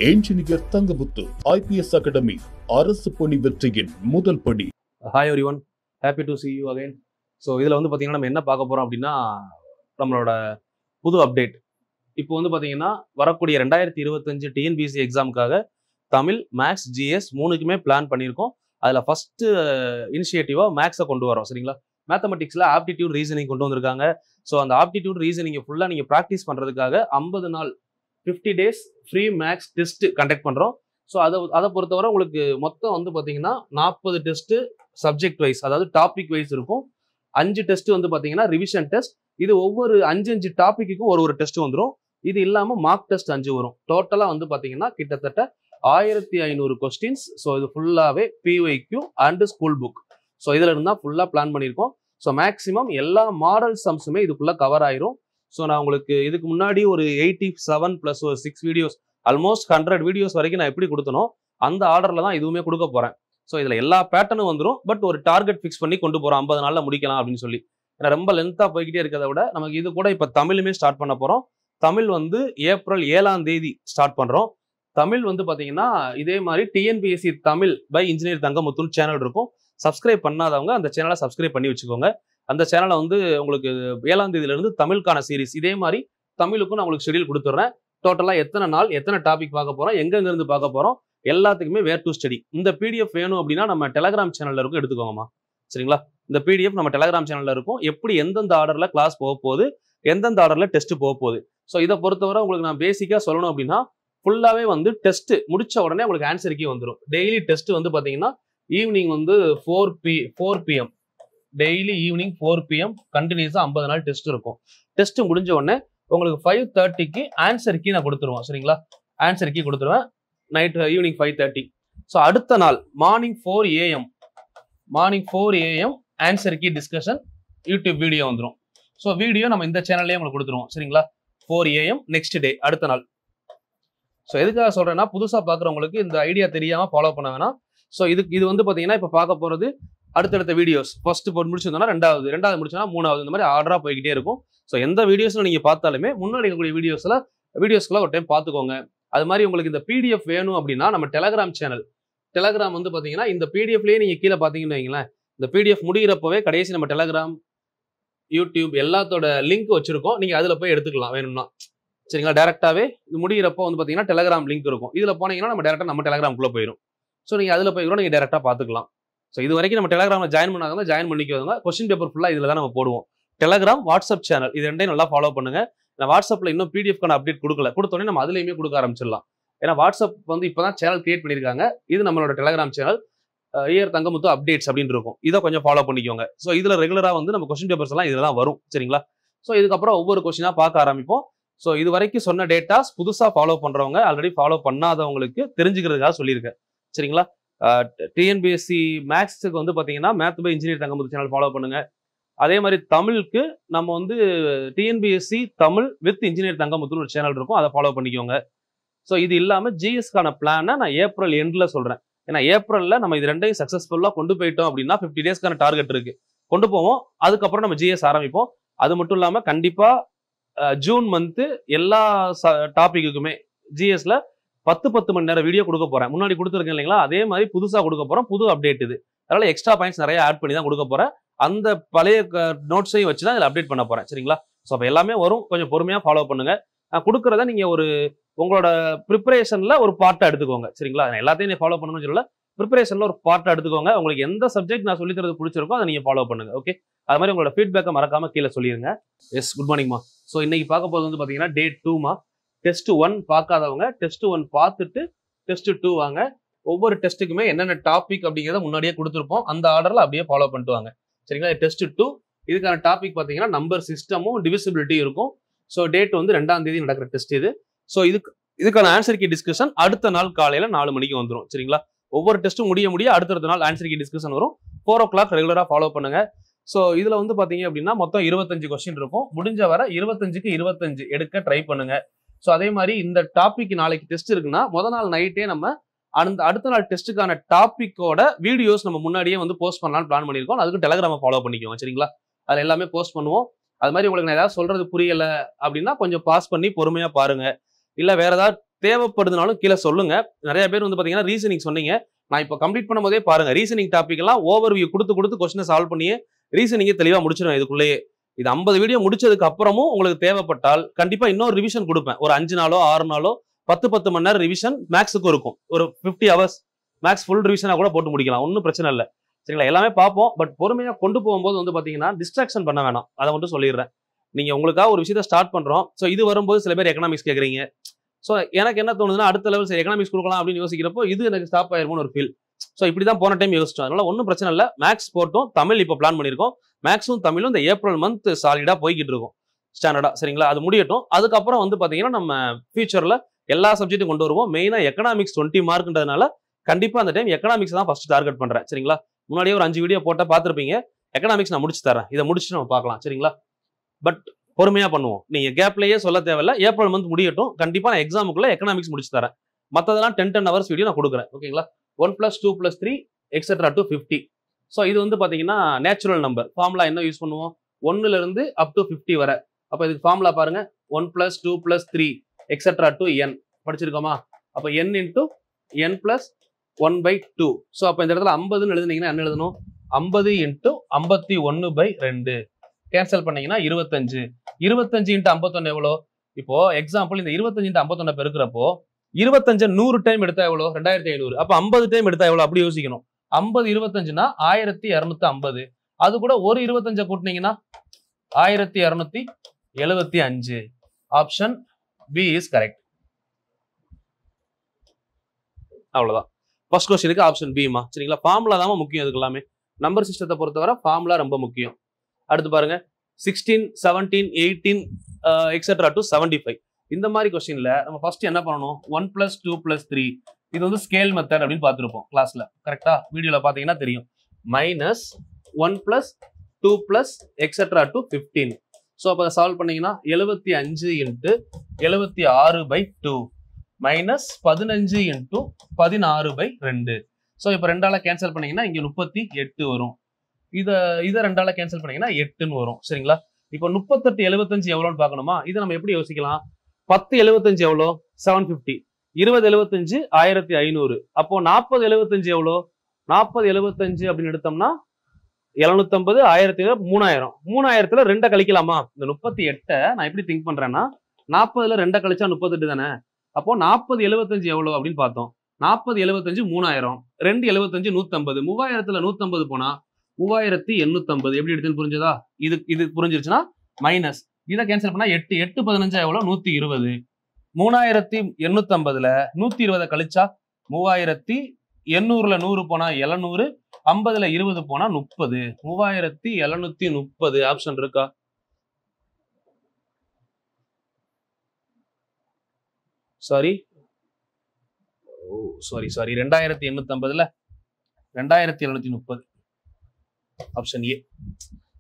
Engineer Thangamuthu IPS academy அரசு பணி வெற்றியின் முதல் படி. Hi everyone, happy to see you again. So இதில் வந்து பார்த்தீங்கன்னா நம்ம என்ன பார்க்க போகிறோம் அப்படின்னா நம்மளோட புது அப்டேட். இப்போ வந்து பார்த்தீங்கன்னா வரக்கூடிய 2025 TNPSC எக்ஸாமுக்காக தமிழ், மேக்ஸ், ஜிஎஸ் மூணுக்குமே பிளான் பண்ணியிருக்கோம். அதில் ஃபஸ்ட்டு இனிஷியேட்டிவாக மேக்ஸை கொண்டு வரோம். சரிங்களா? மேத்தமெட்டிக்ஸில் ஆப்டிடியூட் ரீசனிங் கொண்டு வந்திருக்காங்க. ஸோ அந்த ஆப்டிடியூட் ரீசனிங்கை ஃபுல்லாக நீங்கள் ப்ராக்டிஸ் பண்ணுறதுக்காக 50 நாள் 50 days free maths test conduct பண்ணுறோம். ஸோ அதை பொறுத்தவரை உங்களுக்கு மொத்தம் வந்து பார்த்தீங்கன்னா 40 டெஸ்ட்டு சப்ஜெக்ட் வைஸ், அதாவது டாபிக் வைஸ் இருக்கும். 5 டெஸ்ட் வந்து பார்த்தீங்கன்னா ரிவிஷன் டெஸ்ட். இது ஒவ்வொரு 5 டாபிக்குக்கும் ஒரு டெஸ்ட் வந்துடும். இது இல்லாமல் மார்க் டெஸ்ட் 5 வரும். டோட்டலாக வந்து பார்த்தீங்கன்னா கிட்டத்தட்ட 1500 கொஸ்டின்ஸ். ஸோ இது ஃபுல்லாகவே PYQ and school book. So இதில் இருந்தால் ஃபுல்லாக பிளான் பண்ணியிருக்கோம். ஸோ மேக்ஸிமம் எல்லா மாடல் சம்ஸுமே இதுக்குள்ளே கவர் ஆயிரும். ஸோ நான் உங்களுக்கு இதுக்கு முன்னாடி ஒரு 87 + ஒரு 6 வீடியோஸ், ஆல்மோஸ்ட் 100 வீடியோஸ் வரைக்கும் நான் எப்படி கொடுத்தனோ அந்த ஆர்டரில் தான் இதுவுமே கொடுக்க போகிறேன். ஸோ இதில் எல்லா பேட்டர்னும் வந்துடும். பட் ஒரு டார்கெட் ஃபிக்ஸ் பண்ணி கொண்டு போகிறோம், 50 நாளில் முடிக்கலாம் அப்படின்னு சொல்லி. ஏன்னா ரொம்ப லென்த்தாக போய்கிட்டே இருக்கிறத விட நமக்கு இது கூட இப்போ தமிழுமே ஸ்டார்ட் பண்ண போகிறோம். தமிழ் வந்து ஏப்ரல் 7ஆம் தேதி ஸ்டார்ட் பண்ணுறோம். தமிழ் வந்து பார்த்தீங்கன்னா இதே மாதிரி TNPSC தமிழ் பை இன்ஜினியர் தங்கமுத்துன்னு சேனல் இருக்கும். சப்ஸ்கிரைப் பண்ணாதவங்க அந்த சேனலை சப்ஸ்கிரைப் பண்ணி வச்சுக்கோங்க. அந்த சேனலை வந்து உங்களுக்கு 7ஆம் தேதியிலிருந்து தமிழுக்கான சீரிஸ் இதே மாதிரி தமிழுக்கும் நான் உங்களுக்கு ஷெடியூல் கொடுத்துட்றேன். டோட்டலாக எத்தனை நாள், எத்தனை டாபிக் பார்க்க போகிறோம், எங்கெங்கிருந்து பார்க்க போகிறோம், எல்லாத்துக்குமே வேர் டு ஸ்டடி. இந்த PDF வேணும் அப்படின்னா நம்ம டெலகிராம் சேனலில் இருக்கும், எடுத்துக்கோங்கம்மா. சரிங்களா? இந்த PDF நம்ம டெலகிராம் சேனலில் இருக்கும். எப்படி எந்தெந்த ஆர்டரில் கிளாஸ் போக போகுது, எந்தெந்த ஆர்டரில் டெஸ்ட் போக போகுது. ஸோ இதை பொறுத்தவரை உங்களுக்கு நான் பேசிக்காக சொல்லணும் அப்படின்னா ஃபுல்லாகவே வந்து டெஸ்ட் முடிச்ச உடனே உங்களுக்கு ஆன்சர் கீ வந்துடும். டெய்லி டெஸ்ட் வந்து பார்த்தீங்கன்னா ஈவினிங் வந்து 4 PM டெய்லி ஈவினிங் 4 PM கண்டினியூஸாக 50 நாள் டெஸ்ட் இருக்கும். டெஸ்ட் முடிஞ்ச உடனே உங்களுக்கு 5:30க்கு ஆன்சர் கீ நான் கொடுத்துருவேன். சரிங்களா? ஆன்சர் கீ கொடுத்துருவேன் நைட் ஈவினிங் 5:30. ஸோ அடுத்த நாள் morning 4 AM answer key discussion YouTube video வந்துடும். ஸோ வீடியோ நம்ம இந்த சேனல்லே உங்களுக்கு கொடுத்துருவோம். சரிங்களா? 4 AM நெக்ஸ்ட் டே, அடுத்த நாள். ஸோ எதுக்காக சொல்றேன்னா புதுசாக பார்க்குறவங்களுக்கு இந்த ஐடியா தெரியாமல் ஃபாலோ பண்ண வேணாம். ஸோ இது வந்து பார்த்தீங்கன்னா இப்போ பார்க்க போகிறது அடுத்தடுத்த வீடியோஸ். ஃபர்ஸ்ட் முடிச்சிருந்தோம்னா ரெண்டாவது முடிச்சோன்னா 3வது, இந்த மாதிரி ஆர்டராக போய்கிட்டே இருக்கும். ஸோ எந்த வீடியோஸில் நீங்கள் பார்த்தாலுமே முன்னாடி இருக்கக்கூடிய வீடியோஸ்க்குள்ள ஒரு டைம் பார்த்துக்கோங்க. அது மாதிரி உங்களுக்கு இந்த PDF வேணும் அப்படின்னா நம்ம டெலகிராம் சேனல், டெலகிராம் வந்து பார்த்தீங்கன்னா இந்த PDFலேயே நீங்கள் கீழே பார்த்தீங்கன்னு வைங்களேன், இந்த PDF முடிகிறப்பவே கடைசி நம்ம டெலகிராம், யூடியூப் எல்லாத்தோட லிங்க் வச்சிருக்கோம். நீங்கள் அதில் போய் எடுத்துக்கலாம் வேணும்னா. சரிங்களா? டேரெக்டாகவே இது முடிகிறப்போ வந்து பார்த்தீங்கன்னா டெலகிராம் லிங்க் இருக்கும். இதில் போனீங்கன்னா நம்ம டேரெக்டாக நம்ம டெலகிராம்குள்ளே போயிடும். ஸோ நீங்கள் அதில் போய் கூட நீங்கள் டேரெக்டாக பார்த்துக்கலாம். ஸோ இது வரைக்கும் நம்ம டெலகிராமில் ஜாயின் பண்ணாதவங்க ஜாயின் பண்ணிக்குவாங்க. கொஸ்டின் பேப்பர் ஃபுல்லாக இதில் தான் நம்ம போடுவோம். டெலகிராம், வாட்ஸ்அப் சேனல் இது ரெண்டையும் நல்லா ஃபாலோ பண்ணுங்க. நான் வாட்ஸ்அப்பில் இன்னும் PDFக்கான அப்டேட் கொடுத்தோன்னே நம்ம அதுலேயுமே கொடுக்க ஆரம்பிச்சிடலாம். ஏன்னா வாட்ஸ்அப் வந்து இப்போ தான் சேனல் கிரியேட் பண்ணியிருக்காங்க. இது நம்மளோட Telegram channel AR Thangamuthu updates அப்படின்னு இருக்கும். இதை கொஞ்சம் ஃபாலோ பண்ணிக்கோங்க. ஸோ இதில் ரெகுலராக வந்து நம்ம கொஸ்டின் பேப்பர்ஸ் எல்லாம் இதில் தான் வரும். சரிங்களா? ஸோ இதுக்கப்புறம் ஒவ்வொரு கொஸ்டினாக பார்க்க ஆரம்பிப்போம். ஸோ இது வரைக்கும் சொன்ன டேட்டாஸ் புதுசாக ஃபாலோ பண்ணுறவங்க, ஆல்ரெடி ஃபாலோ பண்ணாதவங்களுக்கு தெரிஞ்சுக்கிறதுக்காக சொல்லியிருக்கேன். சரிங்களா? TNPSC மேக்ஸுக்கு வந்து பார்த்தீங்கன்னா math by engineer Thangamuthu channel follow பண்ணுங்க. அதே மாதிரி தமிழுக்கு நம்ம வந்து TNPSC தமிழ் வித் இன்ஜினியர் தங்கமுத்துன்னு ஒரு சேனல் இருக்கும், அதை ஃபாலோ பண்ணிக்கோங்க. ஸோ இது இல்லாமல் GSக்கான பிளானை நான் ஏப்ரல் எண்டில் சொல்கிறேன். ஏன்னா ஏப்ரலில் நம்ம இது ரெண்டையும் சக்ஸஸ்ஃபுல்லாக கொண்டு போயிட்டோம் அப்படின்னா 50 டேஸ்க்கான டார்கெட் இருக்கு, கொண்டு போவோம். அதுக்கப்புறம் நம்ம GS ஆரம்பிப்போம். அது மட்டும் இல்லாமல் கண்டிப்பாக ஜூன் மந்த்து எல்லா டாபிக்குமே GSல 10 மணி நேரம் வீடியோ கொடுக்க போறேன். முன்னாடி கொடுத்துருக்கேன் இல்லைங்களா? அதே மாதிரி புதுசாக கொடுக்க போறேன், புது அப்டேட் இது. அதனால எக்ஸ்ட்ரா பாயிண்ட்ஸ் நிறைய ஆட் பண்ணி தான் கொடுக்க போறேன். அந்த பழைய நோட்ஸையும் வச்சு தான் இதில் அப்டேட் பண்ண போறேன். சரிங்களா? ஸோ அப்போ எல்லாமே வரும், கொஞ்சம் பொறுமையாக ஃபாலோ பண்ணுங்க. நான் கொடுக்குறத நீங்க உங்களோட ப்ரிப்பரேஷன்ல ஒரு பார்ட்டை எடுத்துக்கோங்க. சரிங்களா? எல்லாத்தையும் நீங்க ஃபாலோ பண்ணணும்னு சொல்லல, ப்ரிப்பரேஷன்ல ஒரு பார்ட்டை எடுத்துக்கோங்க. உங்களுக்கு எந்த சப்ஜெக்ட் நான் சொல்லி தரது பிடிச்சிருக்கோ அதை நீங்க ஃபாலோ பண்ணுங்க. ஓகே? அது மாதிரி உங்களோட ஃபீட்பேக்கை மறக்காம கீழே சொல்லிடுங்க. S, good மார்னிங்மா. ஸோ இன்னைக்கு பார்க்க போகிறது வந்து பார்த்தீங்கன்னா டே 2மா. டெஸ்ட் 1 பார்க்காதவங்க டெஸ்ட் 1 பார்த்துட்டு டெஸ்ட் 2 வாங்க. ஒவ்வொரு டெஸ்ட்டுக்குமே என்னென்ன டாபிக் அப்படிங்கிறத முன்னாடியே கொடுத்துருப்போம். அந்த ஆர்டரில் அப்படியே ஃபாலோ பண்ணிட்டு வாங்க. சரிங்களா? டெஸ்ட் 2 இதுக்கான டாபிக் பார்த்தீங்கன்னா நம்பர் சிஸ்டமும் டிவிசிபிலிட்டி இருக்கும். ஸோ டேட் வந்து 2ஆம் தேதி நடக்கிற டெஸ்ட் இது. ஸோ இதுக்கான ஆன்சர் கீ டிஸ்கஷன் அடுத்த நாள் காலையில் 4 மணிக்கு வந்துடும். சரிங்களா? ஒவ்வொரு டெஸ்ட்டும் முடிய அடுத்த நாள் ஆன்சர் கீ டிஸ்கஷன் வரும். 4 o'clock ரெகுலராக ஃபாலோ பண்ணுங்க. ஸோ இதில் வந்து பார்த்தீங்க அப்படின்னா மொத்தம் 25 கொஸ்டின் இருக்கும். முடிஞ்ச வர 25க்கு 25 எடுக்க ட்ரை பண்ணுங்க. ஸோ அதே மாதிரி இந்த டாபிக் நாளைக்கு டெஸ்ட் இருக்குன்னா முதல் நாள் நைட்டே நம்ம அடுத்த நாள் டெஸ்ட்டுக்கான டாபிக்கோட வீடியோஸ் நம்ம முன்னாடியே வந்து போஸ்ட் பண்ணலாம்னு பிளான் பண்ணியிருக்கோம். அதுக்கு டெலகிராமை ஃபாலோ பண்ணிக்கோங்க. சரிங்களா? அதில் எல்லாமே போஸ்ட் பண்ணுவோம். அது மாதிரி உங்களுக்கு நான் ஏதாவது சொல்றது புரியலை அப்படின்னா கொஞ்சம் பாஸ் பண்ணி பொறுமையாக பாருங்க. இல்லை வேற ஏதாவது தேவைப்படுதுனாலும் கீழே சொல்லுங்க. நிறைய பேர் வந்து பாத்தீங்கன்னா ரீசனிங் சொன்னீங்க. நான் இப்போ கம்ப்ளீட் பண்ணும்போதே பாருங்க, ரீசனிங் டாபிக் எல்லாம் ஓவர் வியூ கொடுத்து கொஸ்டினை சால்வ் பண்ணியே ரீசனிங்கே தெளிவா முடிச்சிடும் இதுக்குள்ளேயே. இது 50 வீடியோ முடிச்சதுக்கு அப்புறமும் உங்களுக்கு தேவைப்பட்டால் கண்டிப்பா இன்னொரு ரிவிஷன் கொடுப்பேன். ஒரு 5 நாளோ 6 நாளோ 10 மணி நேரம் ரிவிஷன் மேக்ஸுக்கும் இருக்கும். ஒரு 50 hours மேக்ஸ் ஃபுல் ரிவிஷனா கூட போட்டு முடிக்கலாம், ஒன்றும் பிரச்சனை இல்லை. சரிங்களா, எல்லாமே பார்ப்போம். பட் பொறுமையா கொண்டு போகும்போது வந்து பாத்தீங்கன்னா டிஸ்ட்ராக்ஷன் பண்ண வேணாம், அதை மட்டும் சொல்லிடுறேன். நீங்க உங்களுக்காக ஒரு விஷயத்த ஸ்டார்ட் பண்றோம். ஸோ இது வரும்போது சில பேர் எக்கனாமிக்ஸ் கேட்குறீங்க. ஸோ எனக்கு என்ன தோணுதுன்னா அடுத்த லெவல் சரி எக்கனாமிக்ஸ் கொடுக்கலாம் அப்படின்னு யோசிக்கிறப்போ இது எனக்கு ஸ்டாப் ஆயிருமோன்னு ஒரு ஃபீல். ஸோ இப்படி தான் போன டைம் யோசிச்சோம். அதனால ஒன்றும் பிரச்சனை இல்லை. மேக்ஸ் போட்டும் தமிழ் இப்போ பிளான் பண்ணியிருக்கோம். மேக்ஸும் தமிழும் இந்த ஏப்ரல் மந்த் சாலிடா போய்கிட்டு இருக்கும் ஸ்டாண்டர்டா. சரிங்களா, அது முடியட்டும். அதுக்கப்புறம் வந்து பாத்தீங்கன்னா நம்ம ஃபியூச்சர்ல எல்லா சப்ஜெக்ட்டும் கொண்டு வருவோம். மெயினா எக்கனாமிக்ஸ் 20 மார்க்ன்றதுனால கண்டிப்பா அந்த டைம் எக்கனாமிக்ஸ் தான் ஃபர்ஸ்ட் டார்கெட் பண்றேன். சரிங்களா, முன்னாடியே ஒரு 5 வீடியோ போட்டா பார்த்துருப்பீங்க. எக்கனாமிக்ஸ் நான் முடிச்சு தரேன், இதை முடிச்சு நம்ம பார்க்கலாம். சரிங்களா, பட் பொறுமையா பண்ணுவோம். நீங்க கேப்லயே சொல்ல தேவையில்ல. ஏப்ரல் மந்த் முடியட்டும். கண்டிப்பா நான் எக்ஸாமுக்குள்ள எக்கனாமிக்ஸ் முடிச்சு தரேன். மற்றதெல்லாம் 10 hours வீடியோ நான் கொடுக்குறேன். ஓகேங்களா, 1 + 2 + 3 எக்ஸெட்ரா டு 50. ஸோ இது வந்து பாத்தீங்கன்னா நேச்சுரல் நம்பர் ஃபார்முலா என்ன யூஸ் பண்ணுவோம், 1ல இருந்து அப் டு 50 வரை. அப்போ இதுக்கு ஃபார்முலா பாருங்க, 1 + 2 + 3 எக்ஸெட்ரா டு n படிச்சிருக்கோமா. அப்போ n × n + 1/2. ஸோ அப்போ இந்த இடத்துல 50ன்னு எழுதுனீங்கன்னா என்ன எழுதணும், 50 × 51/2 கேன்சல் பண்ணீங்கன்னா 25. 25 × 51 எவ்வளோ? இப்போ எக்ஸாம்பிள் இந்த 25 × 51 பெருக்கிறப்போ 25 100 டைம் எடுத்தா எவ்வளோ, 2500. அப்போ 50 டைம் எடுத்தா எவ்வளோ அப்படி யோசிக்கணும். 50 25னா 1250. அது கூட ஒரு 25 கூட்டினீங்கன்னா 1275. Option B is correct. அவ்வளவுதான். ஃபர்ஸ்ட் क्वेश्चनக்கு ஆப்ஷன் பிமா. சரிங்களா, ஃபார்முலா தான் முக்கியம். இதுக்கு எல்லாமே நம்பர் சிஸ்டத்தை பொறுத்தவரை ஃபார்முலா ரொம்ப முக்கியம். அடுத்து பாருங்க 16 17 18 எக்ஸெட்ரா டு 75. இந்த மாதிரி கொஸ்டின்ல நம்ம ஃபர்ஸ்ட் என்ன பண்ணணும், 1 + 2 + 3 இது வந்து ஸ்கேல் மெத்தட் அப்படின்னு பார்த்துருப்போம் கிளாஸ்ல. கரெக்டா, வீடியோல பாத்தீங்கன்னா தெரியும். -1 + 2 + எக்ஸெட்ரா டு 15. ஸோ அப்போ அதை சால்வ் பண்ணீங்கன்னா 75 × 76/2 -15 × 16/2. ஸோ இப்போ 2ஆல கேன்சல் பண்ணீங்கன்னா இங்க 38 வரும். இதை 2ஆல கேன்சல் பண்ணீங்கன்னா 8ன்னு வரும். சரிங்களா, இப்போ 38 75 எவ்வளோன்னு பார்க்கணுமா. இதை நம்ம எப்படி யோசிக்கலாம், 10 75 எவ்வளோ, 750. 20 75 1500. அப்போ 40 75 எவ்வளோ, 40 75 அப்படின்னு எடுத்தோம்னா 750 1000 3000. 3000த்துல 2 கழிக்கலாமா. இந்த 38 நான் எப்படி திங்க் பண்றேன்னா 40ல 2 கழிச்சா 38 தானே. அப்போ 40 75 எவ்வளோ அப்படின்னு பார்த்தோம். 40 75 3000. 2 75 150. 3000த்துல 150 போனா 3850. எப்படி எடுத்துன்னு புரிஞ்சதா. இது புரிஞ்சிருச்சுன்னா மைனஸ் இதை கேன்சல் பண்ணா 8 8 15 எவ்வளோ, 120. 3850ல 120 கழிச்சா 3800ல 100 போனா 700. 50ல 20 போனா 30. 3730. ஆப்ஷன் இருக்கா? சாரி 2850ல 2730. Option A.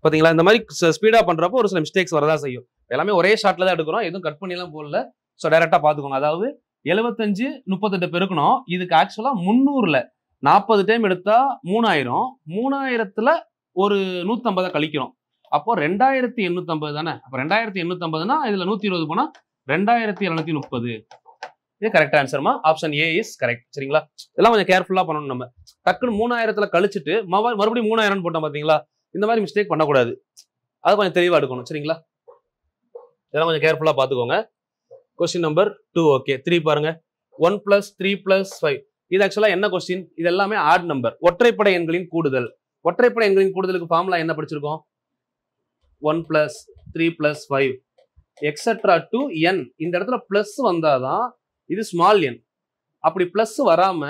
பாத்தீங்களா, இந்த மாதிரி ஸ்பீடா பண்றப்போ ஒரு சில மிஸ்டேக்ஸ் வரதா செய்யும். எல்லாமே ஒரே ஷாட்ல தான் எடுக்கிறோம், எதுவும் கட் பண்ணி எல்லாம் போடல. ஸோ டைரக்டா பாத்துக்கோங்க. அதாவது 75 38 பெருக்கணும். இதுக்கு ஆக்சுவலா 300ல 40 டைம் எடுத்தா 3000. 3000த்துல ஒரு 150 கழிக்கிறோம். அப்போ 2850 தானே. அப்போ 2850னா இதுல 120 போனா 2730. இது கரெக்ட் ஆன்சர்மா. Option A is correct. சரிங்களா, இதெல்லாம் கொஞ்சம் கேர்ஃபுல்லா பண்ணணும். நம்ம டக்குன்னு 3000த்துல கழிச்சுட்டு மறுபடியும் 3000 போட்டோம் பாத்தீங்களா. இந்த மாதிரி மிஸ்டேக் பண்ணக்கூடாது, அது கொஞ்சம் தெளிவா எடுக்கணும். சரிங்களா, இதெல்லாம் கொஞ்சம் கேர்ஃபுல்லா பாத்துக்கோங்க. Question number 2. ஓகே, 3 பாருங்க. 1 + 3 + 5. இது ஆக்சுவலா என்ன கொஸ்டின், இது எல்லாமே ஆட் நம்பர், ஒற்றைப்படை எண்களின் கூடுதல். ஒற்றைப்படை எண்களின் கூடுதலுக்கு ஃபார்முலா என்ன படிச்சிருக்கோம், 1 + 3 + 5 எக்ஸெட்ரா டு n. இந்த இடத்துல பிளஸ் வந்தாதான் இது ஸ்மால் எண். அப்படி பிளஸ் வராம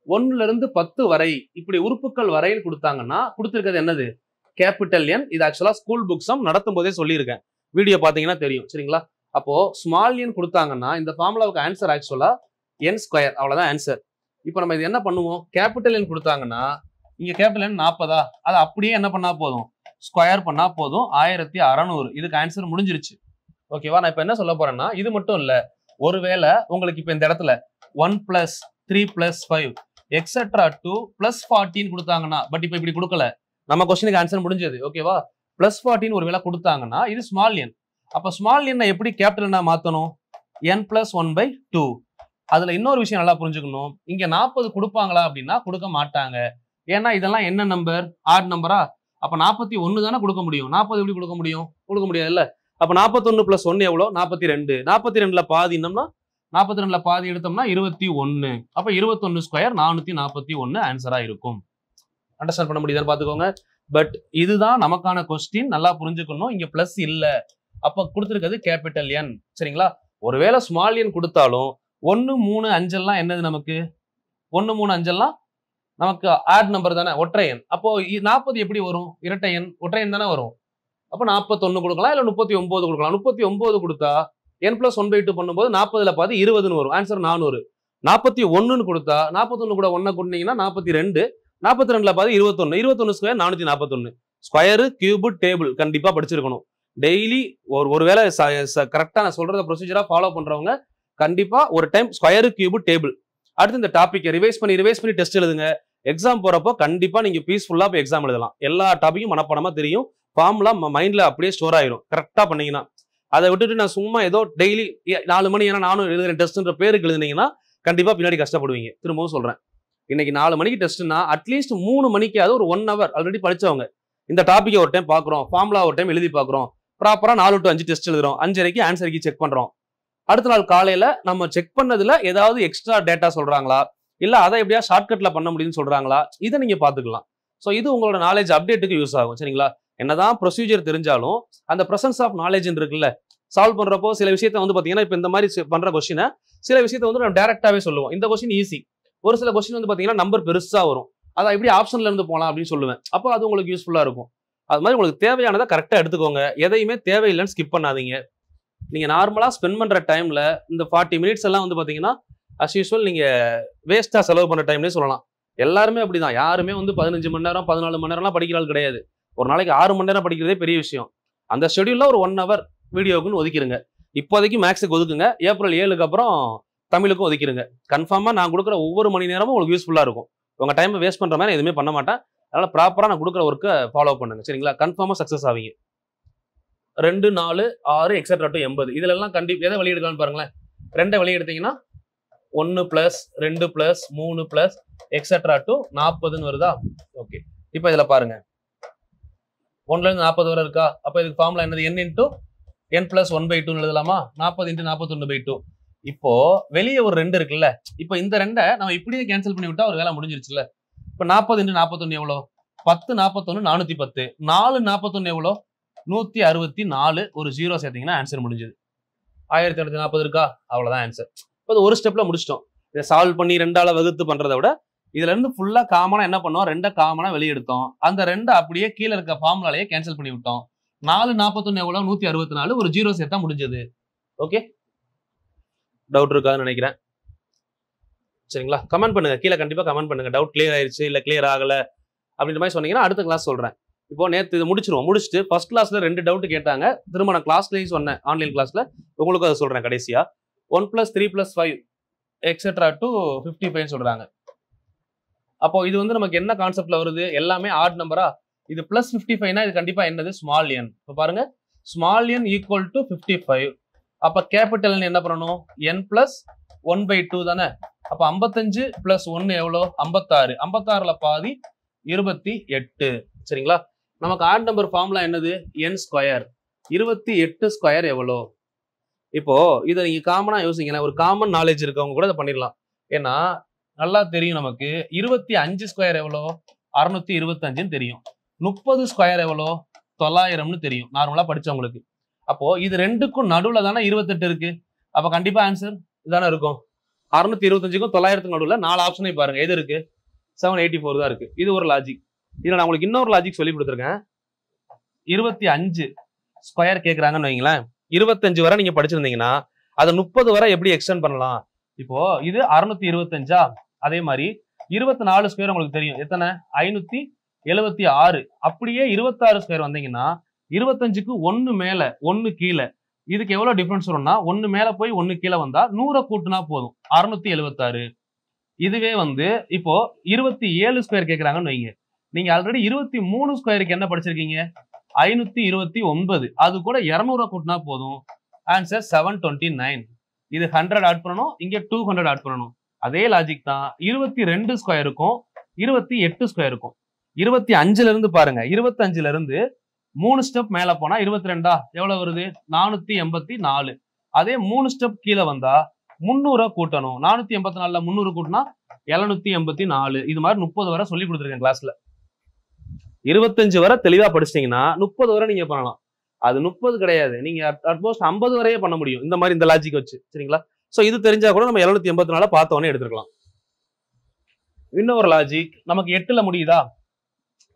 1ல இருந்து 10 வரை இப்படி உறுப்புகள் வரையில் கொடுத்தாங்கன்னா கொடுத்துருக்கிறது என்னது, கேபிட்டல் எண். இது ஆக்சுவலா ஸ்கூல் புக்ஸும் நடத்தும் போதே சொல்லியிருக்கேன், வீடியோ பாத்தீங்கன்னா தெரியும். சரிங்களா, அப்போ ஸ்மால் எண் கொடுத்தாங்கன்னா இந்த ஃபார்முலாவுக்கு ஆன்சர் ஆக்சுவலா n². அவ்வளவுதான் ஆன்சர். இப்போ நம்ம இது என்ன பண்ணுவோம், கேபிட்டல் எண் கொடுத்தாங்கன்னா இங்க கேபிட்டல் எண் 40, அதை அப்படியே என்ன பண்ணா போதும், ஸ்கொயர் பண்ணா போதும், 1600. இதுக்கு ஆன்சர் முடிஞ்சிருச்சு. ஓகேவா, நான் இப்ப என்ன சொல்ல போறேன்னா இது மட்டும் இல்ல, ஒருவேளை உங்களுக்கு இப்ப இந்த இடத்துல 1 + 3 + 5 எக்ஸெட்ரா டு +14 கொடுத்தாங்கன்னா, பட் இப்ப இப்படி கொடுக்கல, நம்ம கொஸ்டினுக்கு ஆன்சர் முடிஞ்சது. ஓகேவா, +14 ஒருவேளை கொடுத்தாங்கன்னா இது ஸ்மால் எண். அப்ப ஸ்மால் எண்ணை எப்படி கேபிட்டல் எண்ணா மாத்தணும், n + 1/2. அதுல இன்னொரு விஷயம் நல்லா புரிஞ்சுக்கணும். இங்க 40 கொடுப்பாங்களா அப்படின்னா கொடுக்க மாட்டாங்க. ஏன்னா இதெல்லாம் என்ன நம்பர்? ஆட் நம்பரா? அப்ப 41 தானே கொடுக்க முடியும். 40 எப்படி கொடுக்க முடியும்? கொடுக்க முடியாதுல்ல. அப்ப 41 + 1 எவ்வளோ? 42. 42ல பாதி என்னம்னா 42ல பாதி எடுத்தோம்னா 21. அப்ப 21 ஸ்கொயர் 441 ஆன்சரா இருக்கும். அண்டர்ஸ்டாண்ட் பண்ண முடியுதான்னு பாத்துக்கோங்க. பட் இதுதான் நமக்கான கொஸ்டின். நல்லா புரிஞ்சுக்கணும். இங்க பிளஸ் இல்ல. அப்ப கொடுத்துருக்கிறது கேபிட்டல் என். சரிங்களா? ஒருவேளை ஸ்மால் என் கொடுத்தாலும் 1, 3, 5 எல்லாம் என்னது நமக்கு? 1, 3, 5 எல்லாம் நமக்கு ஆட் நம்பர் தானே, ஒற்றை எண். அப்போ 40 எப்படி வரும்? இரட்டை எண், ஒற்றை எண் தானே வரும். அப்ப 41 கொடுக்கலாம், இல்ல 39 கொடுக்கலாம். 39 கொடுத்தா n + 1/2 பண்ணும்போது 40ல பாதி 20ன்னு வரும். ஆன்சர் 400. 41ன்னு கொடுத்தா 41 கூட 1 கூட்டினீங்கன்னா 42. 42ல பாதி 21. 21 ஸ்கொயர் 441. ஸ்கொயரு, கியூபு, டேபிள் கண்டிப்பா படிச்சிருக்கணும். டெய்லி ஒருவேளை கரெக்டா நான் சொல்றத ப்ரொசீஜரா ஃபாலோ பண்றவங்க கண்டிப்பா ஒரு டைம் ஸ்கொயரு, கியூபு, டேபிள் அடுத்து இந்த டாபிக்கை ரிவைஸ் பண்ணி டெஸ்ட் எழுதுங்க. எக்ஸாம் போறப்போ கண்டிப்பா நீங்க பீஸ்ஃபுல்லா போய் எக்ஸாம் எழுதலாம். எல்லா டாபிக்கும் மனப்பாடமா தெரியும். ஃபார்ம்லாம் மைண்ட்ல அப்படியே ஸ்டோர் ஆயிரும். கரெக்டா பண்ணீங்கன்னா. அதை விட்டுட்டு நான் சும்மா ஏதோ டெய்லி 4 மணி ஏன்னா நானும் எழுதுறேன் டெஸ்ட்ன்ற பேருக்கு எழுதுனீங்கன்னா கண்டிப்பா பின்னாடி கஷ்டப்படுவீங்க. திரும்பவும் சொல்றேன், இன்னைக்கு 4 மணிக்கு டெஸ்ட்னா அட்லீஸ்ட் 3 மணிக்காவது ஒரு 1 hour ஆல்ரெடி படிச்சவங்க இந்த டாபிக்கை ஒரு டைம் பாக்குறோம், ஃபார்முலா ஒரு டைம் எழுதி பாக்குறோம், ப்ராப்பரா 4 to 5 டெஸ்ட் எழுதுறோம், 5:30 ஆன்சருக்கு செக் பண்றோம். அடுத்த நாள் காலையில நம்ம செக் பண்ணதுல ஏதாவது எக்ஸ்ட்ரா டேட்டா சொல்றாங்களா, இல்ல அதை எப்படியா ஷார்ட்கட்ல பண்ண முடியும்னு சொல்றாங்களா, இதை நீங்க பாத்துக்கலாம். ஸோ இது உங்களோட நாலேஜ் அப்டேட்டுக்கு யூஸ் ஆகும். சரிங்களா? என்னதான் ப்ரொசீஜர் தெரிஞ்சாலும் அந்த பிரசன்ஸ் ஆஃப் நாலேஜ் இருக்குல்ல, சால்வ் பண்றப்போ சில விஷயத்த வந்து பாத்தீங்கன்னா இப்ப இந்த மாதிரி பண்ற கொஸ்டினை சில விஷயத்த வந்து நம்ம டைரக்டாவே சொல்லுவோம். இந்த கொஸ்டின் ஈஸி. ஒரு சில கொஸ்டின் வந்து பாத்தீங்கன்னா நம்பர் பெருசா வரும். அதை எப்படி ஆப்ஷன்ல இருந்து போகலாம் அப்படின்னு சொல்லுவேன். அப்போ அது உங்களுக்கு யூஸ்ஃபுல்லா இருக்கும். அது மாதிரி உங்களுக்கு தேவையானதை கரெக்டா எடுத்துக்கோங்க. எதையுமே தேவையில்லைன்னு ஸ்கிப் பண்ணாதீங்க. நீங்க நார்மலா ஸ்பெண்ட் பண்ற டைம்ல இந்த 40 minutes எல்லாம் வந்து பாத்தீங்கன்னா அஸ் யூஸ்வல் நீங்க வேஸ்டா செலவு பண்ண டைம்லேயே சொல்லலாம். எல்லாருமே அப்படிதான். யாருமே வந்து 15 மணி நேரம் 14 மணி நேரம்லாம் படிக்கிற ஆள் கிடையாது. ஒரு நாளைக்கு 6 மணி நேரம் படிக்கிறதே பெரிய விஷயம். அந்த ஷெடியூல்ல ஒரு 1 hour வீடியோக்குன்னு ஒதுக்கிருங்க. இப்போதைக்கு மேக்ஸுக்கு ஒதுக்குங்க. ஏப்ரல் 7க்கு அப்புறம் தமிழுக்கும் ஒதுக்கிருங்க. கன்ஃபார்மா நான் கொடுக்குற ஒவ்வொரு மணி நேரமும் உங்களுக்கு யூஸ்ஃபுல்லா இருக்கும். உங்க டைம் வேஸ்ட் பண்ற மாதிரி எதுவுமே பண்ண மாட்டேன். அதனால ப்ராப்பரா நான் கொடுக்குற ஒர்க்கை ஃபாலோ பண்ணுங்க. சரிங்களா? கன்ஃபார்மா சக்சஸ் ஆவீங்க. 2, 4, 6 எக்ஸெட்ரா டு 80 இதுல எல்லாம் கண்டிப்பா எதை வெளியெடுக்கலாம்னு பாருங்களேன். 2 வெளியெடுத்தீங்கன்னா 1 + 2 + 3 + எக்ஸெட்ரா டு 40ன்னு வருதா? ஓகே. இப்போ இதுல பாருங்க, 1ல இருந்து 40 வரை இருக்கா? அப்ப இதுக்கு ஃபார்முலா என்னது? n × n + 1/2 எழுதலாமா? 40 × 41/2. இப்போ வெளியே ஒரு 2 இருக்குல்ல, இப்போ இந்த 2 நம்ம இப்படியே கேன்சல் பண்ணி விட்டா ஒரு வேலை முடிஞ்சிருச்சுல்ல. இப்போ 40 × 41 எவ்வளோ? 10 41 410. 4 41 எவ்வளோ? 164. ஒரு 0 சேர்த்தீங்கன்னா ஆன்சர் முடிஞ்சது. 1240 இருக்கா? அவ்வளவுதான் ஆன்சர். இப்போ ஒரு ஸ்டெப்ல முடிச்சிட்டோம். இதை சால்வ் பண்ணி 2ஆல வகுத்து பண்றதை விட இதுல இருந்து ஃபுல்லா காமனா என்ன பண்ணோம்? 2 காமனா வெளியெடுத்தோம். அந்த 2 அப்படியே கீழே இருக்க ஃபார்முலாலேயே கேன்சல் பண்ணி விட்டோம். 4 41 எவ்வளோ? 164. ஒரு 0 சேர்த்தா முடிஞ்சது. ஓகே, டவுட் இருக்காதுன்னு நினைக்கிறேன். சரிங்களா? கமெண்ட் பண்ணுங்க, கீழே கண்டிப்பா கமெண்ட் பண்ணுங்க. டவுட் கிளியர் ஆயிருச்சு இல்ல கிளியர் ஆகல அப்படின்ற மாதிரி சொன்னீங்கன்னா அடுத்த கிளாஸ் சொல்றேன். இப்போ நேற்று இது முடிச்சிருவோம். முடிச்சுட்டு ஃபர்ஸ்ட் கிளாஸ்ல 2 டவுட் கேட்டாங்க. திரும்ப நான் கிளாஸ்லயும் சொன்னேன், ஆன்லைன் கிளாஸ்ல உங்களுக்கும் அதை சொல்றேன். கடைசியா 1 + 3 + 5 எக்ஸெட்ரா டு 55 சொல்றாங்க. அப்போ இது வந்து நமக்கு என்ன கான்செப்ட்ல வருது? எல்லாமே ஆட் நம்பரா? இது +55னா இது கண்டிப்பா என்னது? ஸ்மால் என். இப்போ பாருங்க, ஸ்மால் என் ஈக்குவல் டு 55. அப்ப கேபிட்டல் என் என்ன பண்ணணும்? n + 1/2 தானே. அப்ப 55 + 1 எவ்வளோ? 56. 56ல பாதி 28. சரிங்களா? நமக்கு ஆட் நம்பர் ஃபார்முலா என்னது? n². 28 ஸ்கொயர் எவ்வளோ? இப்போ இதை நீங்க காமனா யோசிங்களேன். ஒரு காமன் நாலேஜ் இருக்கவங்க கூட இதை பண்ணிடலாம். ஏன்னா நல்லா தெரியும் நமக்கு 25 ஸ்கொயர் எவ்வளோ? 625ன்னு தெரியும். 30 ஸ்கொயர் எவ்வளோ? 900ன்னு தெரியும் நார்மலா படிச்சவங்களுக்கு. அப்போ இது ரெண்டுக்கும் நடுவுல தானே 28 இருக்கு. அப்ப கண்டிப்பா ஆன்சர் இதானே இருக்கும். 625க்கும் 900க்கும் நடுவுல 4 ஆப்ஷனை பாருங்க. எது இருக்கு? 784 தான் இருக்கு. இது ஒரு லாஜிக். இதுல நான் உங்களுக்கு இன்னொரு லாஜிக் சொல்லி கொடுத்துருக்கேன். 25 ஸ்கொயர் கேட்கறாங்கன்னு வைங்களேன். 25 வரை நீங்க படிச்சிருந்தீங்கன்னா அதை 30 வரை எப்படி எக்ஸ்டெண்ட் பண்ணலாம்? இப்போ இது 625. அதே மாதிரி 24 ஸ்கொயர் உங்களுக்கு தெரியும் எத்தனை? 576. அப்படியே 26 ஸ்கொயர் வந்தீங்கன்னா 25க்கு 1 மேல 1 கீழே. இதுக்கு எவ்வளவு டிஃபரன்ஸ் வரும்னா 1 மேல போய் 1 கீழே வந்தா 100 கூட்டினா போதும். 676. இதுவே வந்து இப்போ 27 ஸ்கொயர் கேட்கறாங்கன்னு வைங்க. நீங்க ஆல்ரெடி 23 ஸ்கொயருக்கு என்ன படிச்சிருக்கீங்க? 529. அது கூட 200 கூட்டினா போதும். ஆன்சர் 729. இது 100 ஆட் பண்ணணும், இங்க 200 ஆட் பண்ணணும். அதே லாஜிக் தான் 22 ஸ்கொயருக்கும் 28 ஸ்கொயருக்கும். 25ல இருந்து பாருங்க, 25ல இருந்து 3 ஸ்டெப் மேல போனா 22 எவ்வளவு வருது? 484. அதே 3 ஸ்டெப் கீழே வந்தா 300 கூட்டணும். 484ல 300 கூட்டினா 784. இது மாதிரி 30 வரை சொல்லி கொடுத்துருக்கேன் கிளாஸ்ல. 25 வரை தெளிவா படிச்சிட்டீங்கன்னா 30 வரை நீங்க பண்ணலாம். அது 30 கிடையாது, நீங்க அட்மோஸ்ட் 50 வரையே பண்ண முடியும் இந்த மாதிரி இந்த லாஜிக் வச்சு. சரிங்களா? சோ இது தெரிஞ்சா கூட நம்ம 784 பார்த்தோன்னே எடுத்துக்கலாம். இன்னொரு லாஜிக் நமக்கு 8ல முடியுதா?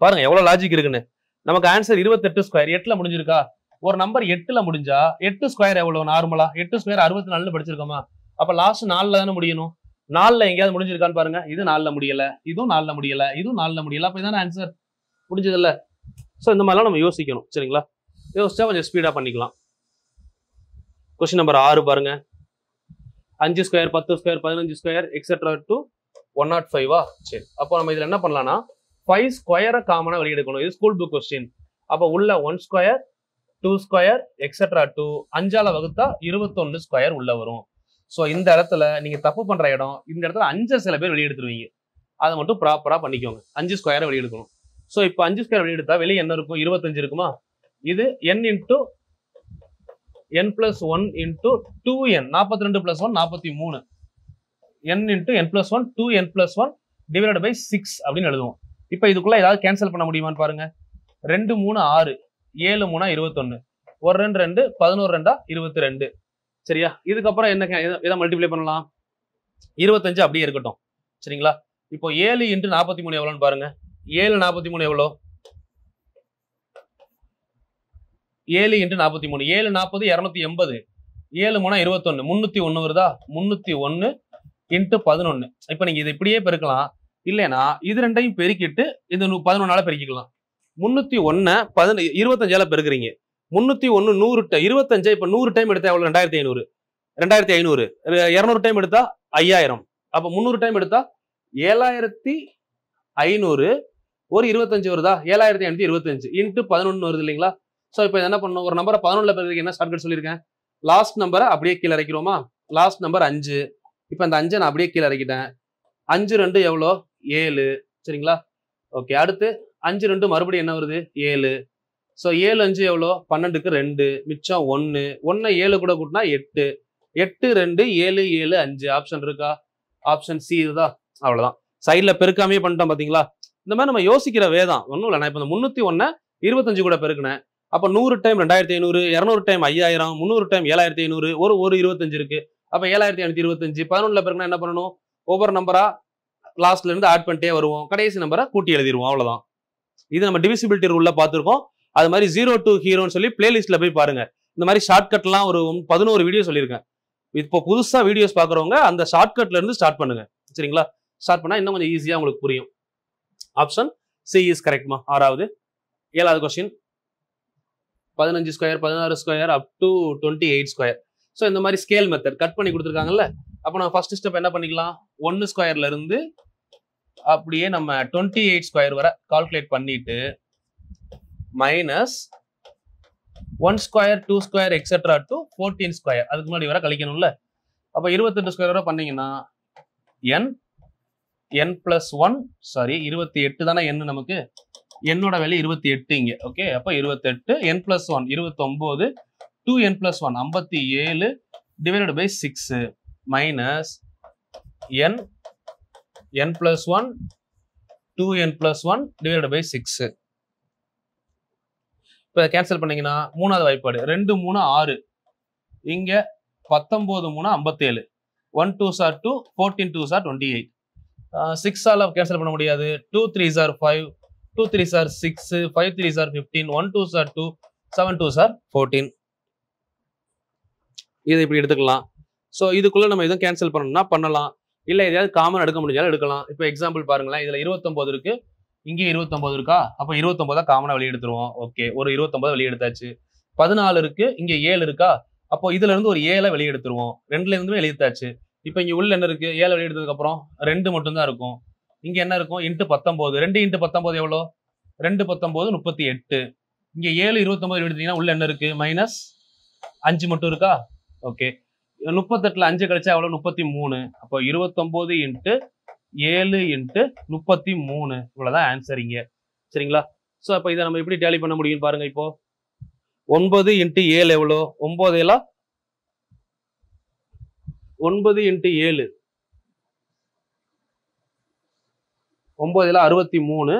பாருங்க எவ்வளவு லாஜிக் இருக்குன்னு. நமக்கு ஆன்சர் 28 ஸ்கொயர் 8ல முடிஞ்சிருக்கா? ஒரு நம்பர் 8ல முடிஞ்சா 8 ஸ்கொயர் எவ்வளவு? நார்மலா 8 ஸ்கொயர் 64 படிச்சிருக்கோமா? அப்ப லாஸ்ட் 4ல தானே முடியணும். 4ல எங்கேயாவது முடிஞ்சிருக்கான்னு பாருங்க. இது 4ல முடியல, இதுவும் 4ல முடியல, இதுவும் 4ல முடியல. அப்ப இதான ஆன்சர். முடிஞ்சது இல்ல? சோ இந்த மாதிரிலாம் நம்ம யோசிக்கணும். சரிங்களா? யோசிச்சா கொஞ்சம் ஸ்பீடா பண்ணிக்கலாம். கொஸ்டின் நம்பர் 6 பாருங்க. 5 square 10 square 15 square etcetera to 105. சரி, அப்போ நம்ம இதுல என்ன பண்ணலாம்னா 5 ஸ்கொயரை காமனா வெளியெடுக்கணும். இது ஸ்கூல் புக் கொஸ்டின். அப்ப உள்ள 1 ஸ்கொயர் 2 ஸ்கொயர் எக்ஸெட்ரா டு 5ஆல வகுத்தா 21 ஸ்கொயர் உள்ள வரும். சோ இந்த இடத்துல நீங்க தப்பு பண்ற இடம், இந்த இடத்துல 5 சில பேர் வெளியெடுத்துருவீங்க. அதை மட்டும் ப்ராப்பரா பண்ணிக்கோங்க. 5 ஸ்கொயரை வெளியெடுக்கணும். சோ இப்போ 5 ஸ்கொயர் வெளியெடுத்தா வெளியே என்ன இருக்கும்? 25 இருக்குமா? இது n into n plus 1 into 2n 42 plus 1 43 n into n plus 1 2n plus 1 divided by 6 அப்படின்னு எழுதுவோம். இப்போ இதுக்குள்ள ஏதாவது கேன்சல் பண்ண முடியுமான்னு பாருங்க. 2 3 6 7 3 21 1 2 2 11 2 22. சரியா? இதுக்கப்புறம் என்ன எதை மல்டிப்ளை பண்ணலாம்? 25 அப்படியே இருக்கட்டும். சரிங்களா? இப்போ 7 இன்டூ 43 எவ்வளோன்னு பாருங்க. 7 43 எவ்வளோ? 7 இன்டூ 43 7 40 280 7 3 21 301 வருதா? 301 இன்டூ 11. இப்போ நீங்க இதை இப்படியே பெருக்கலாம். இல்லைன்னா இது ரெண்டையும் பெருக்கிட்டு இது 11ஆல பெருக்கிக்கலாம். 301 25ஆல பெருக்குறீங்க. 301 100 25 இப்போ 100 டைம் எடுத்தா எவ்வளவு? 2500 2500 200 டைம் எடுத்தா 5000. அப்ப 300 டைம் எடுத்தா 7500 ஒரு 25 வருதா? 7525 இன்டூ 11 வருது இல்லைங்களா? சோ இப்போ என்ன பண்ணணும்? ஒரு நம்பரை 11ல பெருக்கிறதுக்கு என்ன ஷார்ட்கட் சொல்லியிருக்கேன்? லாஸ்ட் நம்பரை அப்படியே கீழே இறக்கிறோமா? Last number 5. இப்போ இந்த 5 நான் அப்படியே கீழே இறக்கிட்டேன். 5 2 எவ்வளோ? 7. சரிங்களா? ஓகே, அடுத்து 5 2 மறுபடியும் என்ன வருது? 7. ஸோ 7 5 எவ்வளோ? 12க்கு 2 மிச்சம் 1 1 7 கூட கூட்டினா 8 8 2 7 7 5. ஆப்ஷன் இருக்கா? ஆப்ஷன் சி இதுதான். அவ்வளவுதான். சைட்ல பெருக்காமே பண்ணிட்டோம் பாத்தீங்களா? இந்த மாதிரி நம்ம யோசிக்கிற வேதான் ஒன்றும் இல்லை. நான் இப்போ 301 25 கூட பெருக்கினேன். அப்போ 100 டைம் 2500 200 டைம் 5000 300 டைம் 7500 ஒரு 25 இருக்கு. அப்போ 7525 11ல பெருக்கினா என்ன பண்ணணும்? ஒவ்வொரு நம்பரா லாஸ்ட்ல இருந்து ஆட் பண்ணிட்டே வருவோம். கடைசி நம்பரை கூட்டி எழுதிடுவோம். அவ்வளவுதான். இது நம்ம டிவிசிபிலிட்டி ரூல்ல பார்த்துருக்கோம். அது மாதிரி 0 to ஹீரோன்னு சொல்லி பிளேலிஸ்ட்ல போய் பாருங்க. இந்த மாதிரி ஷார்ட்கட்லாம் ஒரு 11 வீடியோ சொல்லியிருக்கேன். இப்போ புதுசா வீடியோஸ் பாக்குறவங்க அந்த ஷார்ட்கட்ல இருந்து ஸ்டார்ட் பண்ணுங்க. சரிங்களா? ஸ்டார்ட் பண்ணா இன்னும் கொஞ்சம் ஈஸியா உங்களுக்கு புரியும். ஆப்ஷன் சி இஸ் கரெக்ட்மா. 6வது 7வது question 15 square 16 square up to 28 square. So இந்த மாதிரி ஸ்கேல் மெத்தட் கட் பண்ணி கொடுத்துருக்காங்கல்ல. அப்போ நம்ம ஃபர்ஸ்ட் ஸ்டெப் என்ன பண்ணிக்கலாம்? 1 ஸ்கொயர்ல இருந்து அப்படியே நம்ம 28 ஸ்கொயர் வரை கால்குலேட் பண்ணிட்டு minus 1 square 2 square etcetera to 14 square அதுக்கு முன்னாடி வர கழிக்கணும்ல. அப்போ 28 ஸ்கொயர் வரை பண்ணீங்கன்னா n பிளஸ் 1 சாரி 28 தானே n நமக்கு. என்னோட வேல்யூ 28 இங்க. ஓகே, அப்போ 28 n plus 1 29 2n plus 1 57 divided by 6 minus n plus 1 2n plus 1 divided by 6. இப்போ கேன்சல் பண்ணீங்கன்னா 3வது வாய்ப்பாடு 2 3 6 இங்க 19 3 57 1 2s are 2 14 2s are 28. 6ஆல cancel பண்ண முடியாது. 2 3s are 5 2 3s are 6 5 3s are 15 1 2s are 2 7 2s are 14. இதை இப்படி எடுத்துக்கலாம். ஸோ இதுக்குள்ள நம்ம எதுவும் கேன்சல் பண்ணணும்னா பண்ணலாம். இல்லை எதையாவது காமன் எடுக்க முடிஞ்சாலும் எடுக்கலாம். இப்போ எக்ஸாம்பிள் பாருங்களேன். இதுல 29 இருக்கு, இங்கே 29 இருக்கா? அப்போ 29 காமனா வெளியே எடுத்துருவோம். ஓகே, ஒரு 29 வெளியே எடுத்தாச்சு. 14 இருக்கு, இங்க 7 இருக்கா? அப்போ இதுல இருந்து ஒரு 7 வெளியே எடுத்துருவோம். 2ல இருந்துமே வெளியெடுத்தாச்சு. இப்போ இங்க உள்ள என்ன இருக்கு? 7 வெளியே எடுத்ததுக்கு அப்புறம் 2 மட்டும் தான் இருக்கும். இங்க என்ன இருக்கும்? இன்ட்டு 19 2 இன்ட்டு 19 எவ்வளோ? 2 19 38. இங்க 7 29 எடுத்தீங்கன்னா உள்ள என்ன இருக்கு? மைனஸ் 5 மட்டும் இருக்கா? ஓகே, 38ல 5 கழிச்சா எவ்வளவு 33. அப்போ 29 இன்ட்டு 7 இன்ட்டு 33 இவ்வளவுதான் ஆன்சரிங்க. சரிங்களா? சோ அப்ப இதை நம்ம எப்படி டேலி பண்ண முடியும் பாருங்க. இப்போ 9 இன்ட்டு 7 எவ்வளோ? 9 இன்ட்டு 7 9 63.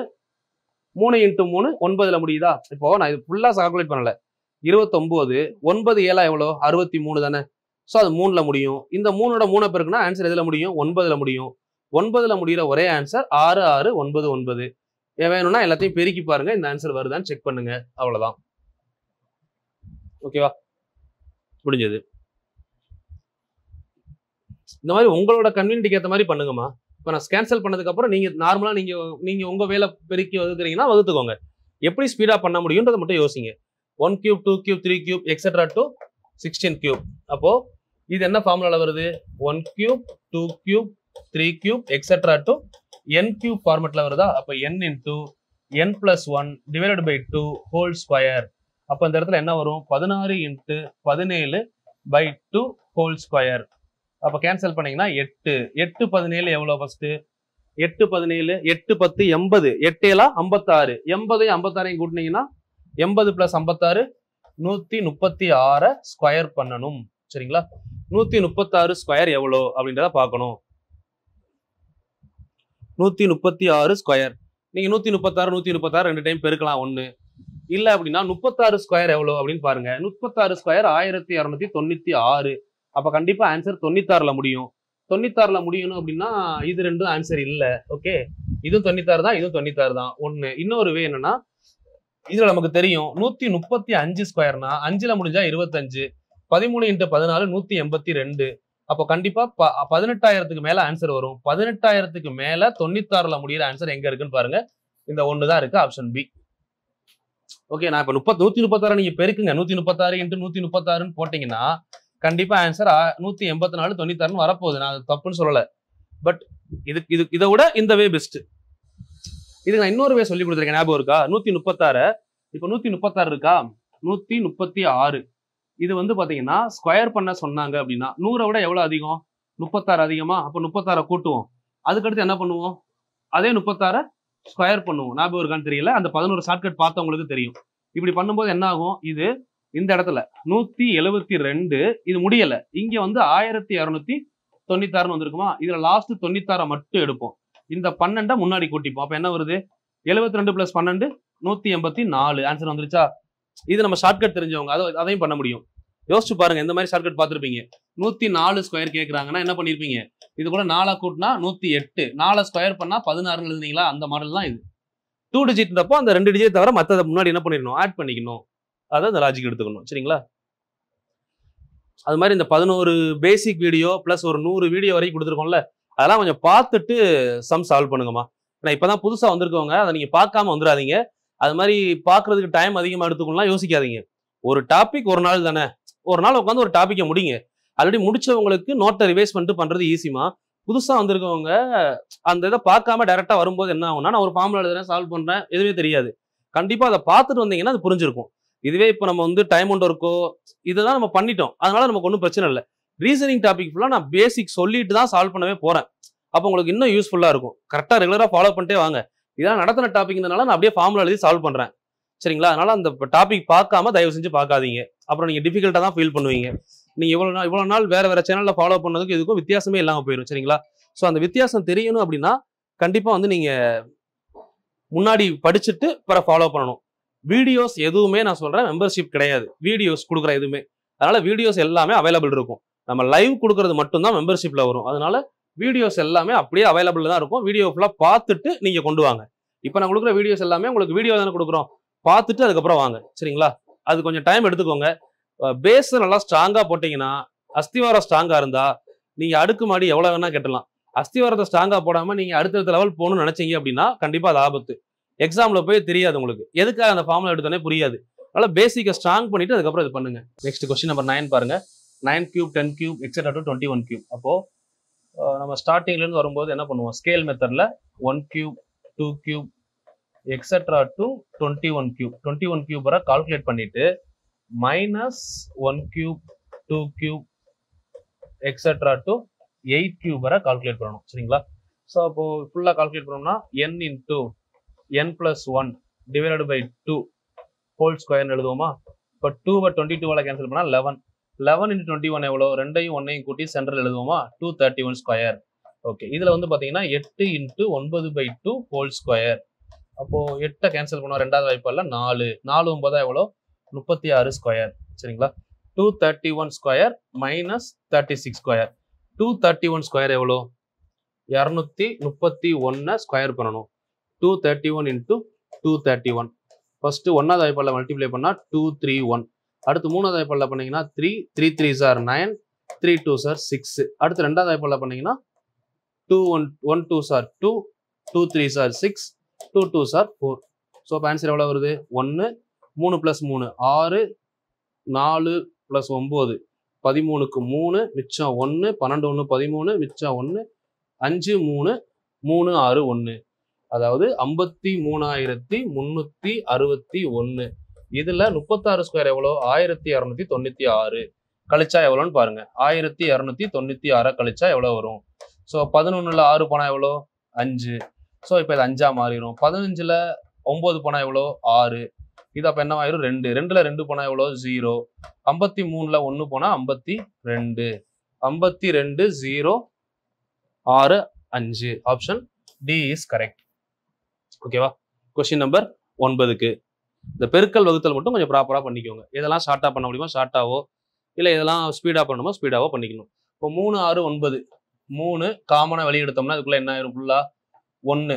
3 இன்ட்டு 3 9ல முடியுதா? இப்போ நான் இது ஃபுல்லா கால்குலேட் பண்ணல. 29 9 7 எவ்வளோ? 63 தானே. ஸோ அது 3ல முடியும். இந்த 3ஓட 3 பெருக்குனா ஆன்சர் எதுல முடியும்? 9ல முடியும். 9ல முடிகிற ஒரே ஆன்சர் 6 6 9 9. வேணும்னா எல்லாத்தையும் பெருக்கி பாருங்க, இந்த ஆன்சர் வருதான்னு செக் பண்ணுங்க. அவ்வளவுதான். ஓகேவா? முடிஞ்சது. இந்த மாதிரி உங்களோட கன்வீனியன்ட்க்கு ஏற்ற மாதிரி பண்ணுங்கம்மா. இப்போ நான் கேன்சல் பண்ணதுக்கு அப்புறம் நீங்க நார்மலா நீங்க உங்க வேலை பெருக்கி வகுக்கிறீங்கன்னா வகுத்துக்கோங்க. எப்படி ஸ்பீடா பண்ண முடியும்ன்றதை மட்டும் யோசிங்க. 1 cube 2 cube 3 cube etcetera to 16 cube. அப்போ இது என்ன ஃபார்முலால வருது? 1 cube 2 cube 3 cube etcetera to n cube ஃபார்மட்ல வருதா? அப்போ n into n plus 1 divided by 2 whole square. அப்போ இந்த இடத்துல என்ன வரும்? 16 இன்ட்டு 17 பை 2 ஹோல் ஸ்கொயர். அப்போ கேன்சல் பண்ணீங்கன்னா 8 8 17 எவ்வளோ? ஃபர்ஸ்ட் 8 17 8 10 80 8 7 56. 80 56 கூட்டினீங்கன்னா 80 பிளஸ் 56 136 ஸ்கொயர் பண்ணணும். சரிங்களா? 136 ஸ்கொயர் எவ்வளோ அப்படின்றத பார்க்கணும். 136 ஸ்கொயர். நீங்க 136 136 2 டைம் பெருக்கலாம். 1 இல்ல அப்படின்னா 36 ஸ்கொயர் எவ்வளோ அப்படின்னு பாருங்க. 36 ஸ்கொயர் 1296. அப்ப கண்டிப்பா ஆன்சர் 96ல முடியும். 96ல முடியணும் அப்படின்னா இது ரெண்டும் ஆன்சர் இல்ல. ஓகே, இதுவும் 96 தான், இதுவும் 96 தான். ஒண்ணு. இன்னொரு வே என்னன்னா, இதுல நமக்கு தெரியும் 135 ஸ்கொயர்னா 5ல முடிஞ்சா 25. 13 இன்ட்டு 14 182. அப்போ கண்டிப்பா 18,000க்கு மேல ஆன்சர் வரும். 18,000க்கு மேல 96ல முடியிற ஆன்சர் எங்க இருக்குன்னு பாருங்க. இந்த ஒண்ணு தான் இருக்கு, ஆப்ஷன் பி. ஓகே, நான் இப்ப 136 நீங்க பெருக்குங்க. 136 இன்ட்டு 136 போட்டீங்கன்னா கண்டிப்பா ஆன்சர் 184 96 வரப்போகுது. நான் தப்புன்னு சொல்லல. பட் இதை விட இந்த வே பெஸ்ட். இதுக்கு நான் இன்னொரு வே சொல்லி கொடுத்துருக்கேன், ஞாபகம் இருக்கா? 136 இப்போ 136 இருக்கா? 136 இது வந்து பாத்தீங்கன்னா ஸ்கொயர் பண்ண சொன்னாங்க அப்படின்னா 100 விட எவ்வளவு அதிகம்? 36 அதிகமா? அப்போ 36 கூட்டுவோம். அதுக்கடுத்து என்ன பண்ணுவோம்? அதே 36 ஸ்கொயர் பண்ணுவோம். ஞாபகம் இருக்கான்னு தெரியல. அந்த 11 ஷார்ட்கட் பார்த்தவங்களுக்கு தெரியும். இப்படி பண்ணும்போது என்ன ஆகும்? இது இந்த இடத்துல 172 இது முடியல. இங்க வந்து 1296 வந்திருக்குமா? இதுல லாஸ்ட் 96 மட்டும் எடுப்போம். இந்த 12 முன்னாடி கூட்டிப்போம். அப்ப என்ன வருது? 72 பிளஸ் 12 184. ஆன்சர் வந்துருச்சா? இது நம்ம ஷார்ட்கட் தெரிஞ்சவங்க அதையும் பண்ண முடியும். யோசிச்சு பாருங்க. இந்த மாதிரி ஷார்ட்கட் பார்த்துருப்பீங்க. 104 ஸ்கொயர் கேட்கறாங்கன்னா என்ன பண்ணிருப்பீங்க? இது கூட 4 கூட்டினா 108. 4 ஸ்கொயர் பண்ணா 16 எழுதுனீங்களா? அந்த மாடல் தான் இது. 2 டிஜிட்ன்றப்போ அந்த 2 டிஜிட் தவிர மற்றதை முன்னாடி என்ன பண்ணிடணும்? ஆட் பண்ணிக்கணும். அதை இந்த லாஜிக் எடுத்துக்கணும். சரிங்களா? அது மாதிரி இந்த 11 பேசிக் வீடியோ பிளஸ் ஒரு 100 வீடியோ வரைக்கும் கொடுத்துருக்கோம்ல, அதெல்லாம் கொஞ்சம் பார்த்துட்டு சம் சால்வ் பண்ணுங்கம்மா. ஏன்னா இப்பதான் புதுசா வந்திருக்கவங்க, அதை நீங்க பார்க்காம வந்துடாதீங்க. அது மாதிரி பார்க்கறதுக்கு டைம் அதிகமா எடுத்துக்கலாம் யோசிக்காதீங்க. ஒரு டாபிக் ஒரு நாள் தானே, ஒரு நாள் உட்காந்து ஒரு டாபிக்கை முடிங்க. ஆல்ரெடி முடிச்சவங்களுக்கு நோட்டை ரிவைஸ் பண்ணிட்டு பண்றது ஈஸிமா. புதுசா வந்திருக்கவங்க அந்த இதை பார்க்காம டைரக்டா வரும்போது என்ன ஆகும்னா, நான் ஒரு ஃபார்முலா எழுதுறேன், சால்வ் பண்றேன், எதுவுமே தெரியாது. கண்டிப்பா அதை பார்த்துட்டு வந்தீங்கன்னா அது புரிஞ்சிருக்கும். இதுவே இப்போ நம்ம வந்து டைம் அண்ட் ஒர்க்கோ இதெல்லாம் நம்ம பண்ணிட்டோம், அதனால நமக்கு ஒன்றும் பிரச்சனை இல்லை. ரீசனிங் டாபிக் ஃபுல்லாக நான் பேசிக் சொல்லிட்டு தான் சால்வ் பண்ணவே போறேன். அப்போ உங்களுக்கு இன்னும் யூஸ்ஃபுல்லா இருக்கும். கரெக்டாக ரெகுலராக ஃபாலோ பண்ணிட்டே வாங்க. இதெல்லாம் நடத்தின டாபிக்னால நான் அப்படியே ஃபார்முலா எழுதி சால்வ் பண்றேன். சரிங்களா? அதனால அந்த டாபிக் பார்க்காம தயவு செஞ்சு பார்க்காதீங்க. அப்புறம் நீங்க டிஃபிகல்ட்டா தான் ஃபீல் பண்ணுவீங்க. நீங்க இவ்வளவு நாள் வேற சேனல்ல ஃபாலோ பண்ணதுக்கு இதுக்கும் வித்தியாசமே இல்லாம போயிடும். சரிங்களா? ஸோ அந்த வித்தியாசம் தெரியணும் அப்படின்னா கண்டிப்பா வந்து நீங்க முன்னாடி படிச்சுட்டு அப்புறம் ஃபாலோ பண்ணணும். வீடியோஸ் எதுவுமே நான் சொல்றேன் மெம்பர்ஷிப் கிடையாது. வீடியோஸ் கொடுக்குற எதுவுமே, அதனால வீடியோஸ் எல்லாமே அவைலபிள் இருக்கும். நம்ம லைவ் கொடுக்கறது மட்டும்தான் மெம்பர்ஷிப்ல வரும். அதனால வீடியோஸ் எல்லாமே அப்படியே அவைலபிள் தான் இருக்கும். வீடியோ ஃபுல்லா பார்த்துட்டு நீங்க கொண்டு வாங்க. இப்போ நான் கொடுக்குற வீடியோஸ் எல்லாமே உங்களுக்கு வீடியோ தானே கொடுக்குறோம், பார்த்துட்டு அதுக்கப்புறம் வாங்க. சரிங்களா? அது கொஞ்சம் டைம் எடுத்துக்கோங்க. பேஸ் நல்லா ஸ்ட்ராங்கா போட்டீங்கன்னா, அஸ்திவாரம் ஸ்ட்ராங்கா இருந்தா நீங்க அடுக்குமாடி எவ்வளவு வேணா கட்டலாம். அஸ்திவாரத்தை ஸ்ட்ராங்கா போடாம நீங்க அடுத்தடுத்த லெவல் போகணும்னு நினைச்சீங்க அப்படின்னா கண்டிப்பா அது ஆபத்து. எக்ஸாம்ல போய் தெரியாது உங்களுக்கு, எதுக்காக அந்த ஃபார்முலா எடுத்தோன்னே புரியாது. அதனால பேசிக்கை ஸ்ட்ராங் பண்ணிட்டு அதுக்கப்புறம் இது பண்ணுங்க. நெக்ஸ்ட் கொஸ்டின் நம்பர் 9 பாருங்க. 9 cube 10 cube etcetera to 21 cube. அப்போ நம்ம ஸ்டார்டிங்ல இருந்து வரும்போது என்ன பண்ணுவோம்? ஸ்கேல் மெத்தட்ல 1 cube 2 cube etcetera to 21 cube. 21 cube வரை கால்குலேட் பண்ணிட்டு -1 cube 2 cube etcetera to 8 cube வரை கால்குலேட் பண்ணணும் சரிங்களா. ஸோ அப்போ ஃபுல்லாக கால்குலேட் பண்ணோம்னா n into n + 1 divided by 2 whole ஸ்கொயர்னு எழுதுவோமா. இப்போ 2 22 கேன்சல் பண்ணால் 11. 11 × 21 எவ்வளோ, ரெண்டையும் ஒன்னையும் கூட்டி சென்டரில் எழுதுவோமா, 231 ஸ்கொயர். ஓகே, இதில் வந்து பார்த்தீங்கன்னா 8 × 9/2 ஹோல் ஸ்கொயர். அப்போ 8 கேன்சல் பண்ணுவோம், ரெண்டாவது வாய்ப்பால் 4 4 9 எவ்வளோ, 36 ஸ்கொயர் சரிங்களா. 231 ஸ்கொயர் மைனஸ் 36 ஸ்கொயர். 231 ஸ்கொயர் எவ்வளோ, 231 ஸ்கொயர் பண்ணணும். 231 × 231 ஃபர்ஸ்ட் ஒன்னாவது வாய்ப்பால் மல்டிப்ளை பண்ணால் 231. அடுத்து மூணாவது வாய்ப்பால் பண்ணீங்கன்னா 3 3 3s are 9 3 2s are 6. அடுத்து ரெண்டாவது வாய்ப்பால் பண்ணீங்கன்னா 2 1 2s are 2 2 3s are 6 2 2s are 4. So இப்போ ஆன்சர் எவ்வளோ வருது, 1 3 + 3 6 4 + 9 13க்கு 3 மிச்சம் 1 12 1 13 மிச்சம் 1 5 3 3 6 1. அதாவது 53,361. இதுல 36 ஸ்கொயர் எவ்வளோ, 1296 கழிச்சா எவ்வளோன்னு பாருங்க. 1296 கழிச்சா எவ்வளோ வரும். ஸோ 11ல் 6 போனா எவ்வளோ, 5. ஸோ இப்போ இது 5ஆ மாறிடும். 15ல் 9 போனா எவ்வளோ, 6. இது அப்போ என்ன ஆயிரும், 2. 2ல் 2 போனா எவ்வளோ, 0. 53ல் 1 போனா 52. 52 0 6 5. Option D is correct. ஓகேவா. கொஸ்டின் நம்பர் 9க்கு இந்த பெருக்கல் வகுத்தல் மட்டும் கொஞ்சம் ப்ராப்பராக பண்ணிக்கோங்க. இதெல்லாம் ஷார்ட்டாக பண்ண முடியுமோ ஷார்ட்டாவோ, இல்லை இதெல்லாம் ஸ்பீடாக பண்ணணுமோ ஸ்பீடாவோ பண்ணிக்கணும். இப்போ 3 6 9 3 காமனாக வெளியே எடுத்தோம்னா இதுக்குள்ள என்ன ஆயிரும், ஃபுல்லா 1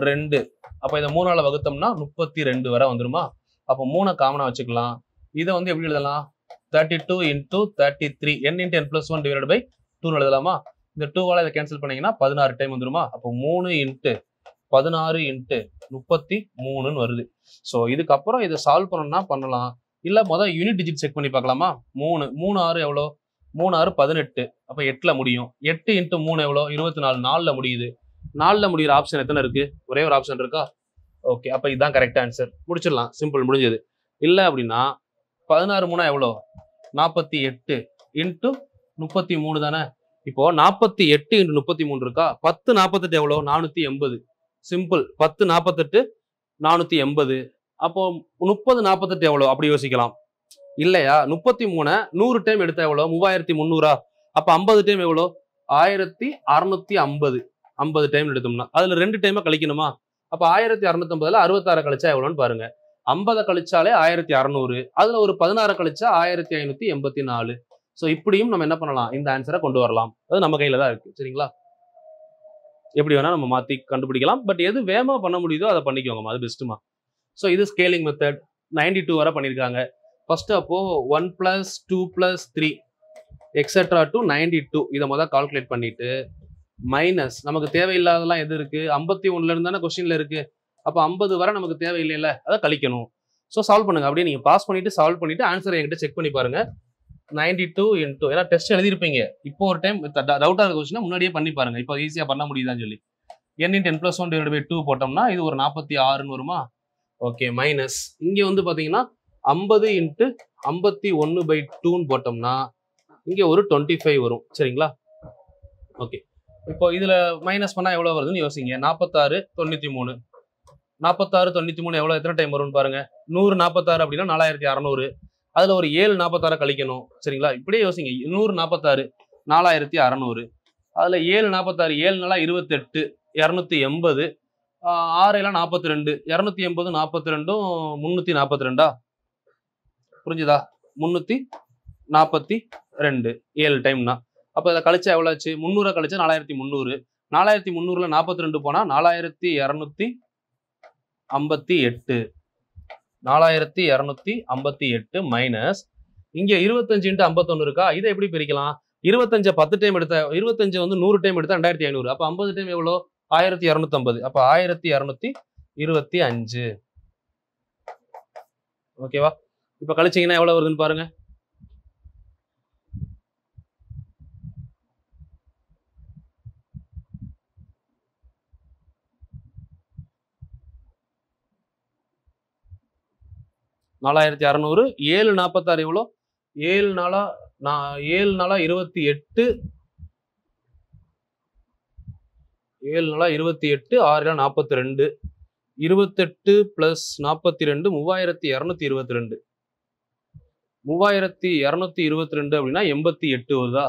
2. அப்போ இதை 3ஆல் வகுத்தோம்னா 32 வரை வந்துருமா. அப்போ 3 காமனாக வச்சுக்கலாம். இதை வந்து எப்படி எழுதலாம், 32 × 33 n × n + 1 டிவைடட் பை 2 எழுதலாமா. இந்த 2ஆல் இதை கேன்சல் பண்ணீங்கன்னா 16 டைம் வந்துருமா. அப்போ 3 × 16 × 33 வருது. ஸோ இதுக்கப்புறம் இதை சால்வ் பண்ணணும்னா பண்ணலாம், இல்லை முதல் யூனிட் டிஜிட் செக் பண்ணி பார்க்கலாமா. 3 3 6 எவ்வளோ, 3 6 18. அப்போ 8ல் முடியும். 8 × 3 எவ்வளோ, 24. 4ல் முடியுது. 4ல் முடிகிற ஆப்ஷன் எத்தனை இருக்கு, ஒரே ஒரு ஆப்ஷன் இருக்கா. ஓகே, அப்போ இதுதான் கரெக்ட் ஆன்சர். முடிச்சிடலாம், சிம்பிள், முடிஞ்சது. இல்லை அப்படின்னா 16 3 எவ்வளோ, 48 × 33 தானே. இப்போ 48 × 33 இருக்கா. 10 48 எவ்வளோ, 480. சிம்பிள், 10 48 480. அப்போ 30 48 எவ்வளோ, அப்படி யோசிக்கலாம் இல்லையா. 33 100 டைம் எடுத்தா எவ்வளோ, 3300. அப்ப 50 டைம் எவ்வளோ, 1650. 50 டைம் எடுத்தோம்னா அதுல 2 டைமா கழிக்கணுமா. அப்ப 1650ல 66 கழிச்சா எவ்வளோன்னு பாருங்க. 50 கழிச்சாலே 1600. அதுல ஒரு 16 கழிச்சா 1584. ஸோ இப்படியும் நம்ம என்ன பண்ணலாம், இந்த ஆன்சரை கொண்டு வரலாம். அது நம்ம கையில தான் இருக்கு சரிங்களா. எப்படி வேணா நம்ம மாத்தி கண்டுபிடிக்கலாம். பட் எது வேகமா பண்ண முடியுதோ அதை பண்ணிக்கோங்க, அது பெஸ்ட்டுமா. ஸோ இது ஸ்கேலிங் மெத்தட் 92 வரை பண்ணியிருக்காங்க. ஃபர்ஸ்ட் அப்போ 1 + 2 + 3 எக்ஸெட்ரா டு 92 இதை முதல் கால்குலேட் பண்ணிட்டு மைனஸ் நமக்கு தேவையில்லாதெல்லாம் எது இருக்கு, 51ல இருந்து தானே கொஸ்டின்ல இருக்கு. அப்போ 50 வரை நமக்கு தேவையில்லைல்ல, அதை கழிக்கணும். ஸோ சால்வ் பண்ணுங்க. அப்படியே நீங்க பாஸ் பண்ணிட்டு சால்வ் பண்ணிட்டு ஆன்சரை என்கிட்ட செக் பண்ணி பாருங்க. 92 × ஏன்னா டெஸ்ட் எழுதிருப்பீங்க. இப்போ ஒரு டைம் டவுட்டா இருக்க கொஸ்டினா முன்னாடியே பண்ணி பாருங்க. இப்போ ஈஸியா பண்ண முடியுதான்னு சொல்லி n × n + 1 டிவைடட் பை 2 போட்டோம்னா இது ஒரு 46ன்னு வருமா. ஓகே, மைனஸ் இங்க வந்து பாத்தீங்கன்னா 50 × 51/2ன்னு போட்டோம்னா இங்க ஒரு 25 வரும் சரிங்களா. ஓகே, இப்போ இதுல மைனஸ் பண்ணா எவ்வளவு வருதுன்னு யோசிங்க. 46 93 46 93 எவ்வளவு, எத்தனை டைம் வரும்னு பாருங்க. 100 46 அப்படின்னா 4600. அதுல ஒரு 7 46 கழிக்கணும் சரிங்களா. இப்படியே யோசிங்க. 100 46 4600. அதுல 7 46 7 நாளா 28 280. 6 42 280 42 342. புரிஞ்சுதா, 342 7 டைம்னா. அப்ப இதை கழிச்சா எவ்வளவு ஆச்சு, 300 கழிச்சா 4300. 4300ல 42 போனா 4258. 4258 மைனஸ் இங்க 25 × 51 இருக்கா. இதை எப்படி பிரிக்கலாம், 25 10 டைம் எடுத்தா 25 வந்து 100 டைம் எடுத்தா 2500. அப்ப 50 டைம் எவ்வளோ, 1250. அப்ப 1225. ஓகேவா. இப்ப கழிச்சீங்கன்னா எவ்வளவு வருதுன்னு பாருங்க. $4600. 7 46 எவ்வளோ, 7 4 நான் 7 நாளா 28, 7 நாளா 28, 6 நாளா 42, 28 பிளஸ் 42 3222. 3222 அப்படின்னா 88 வருதா?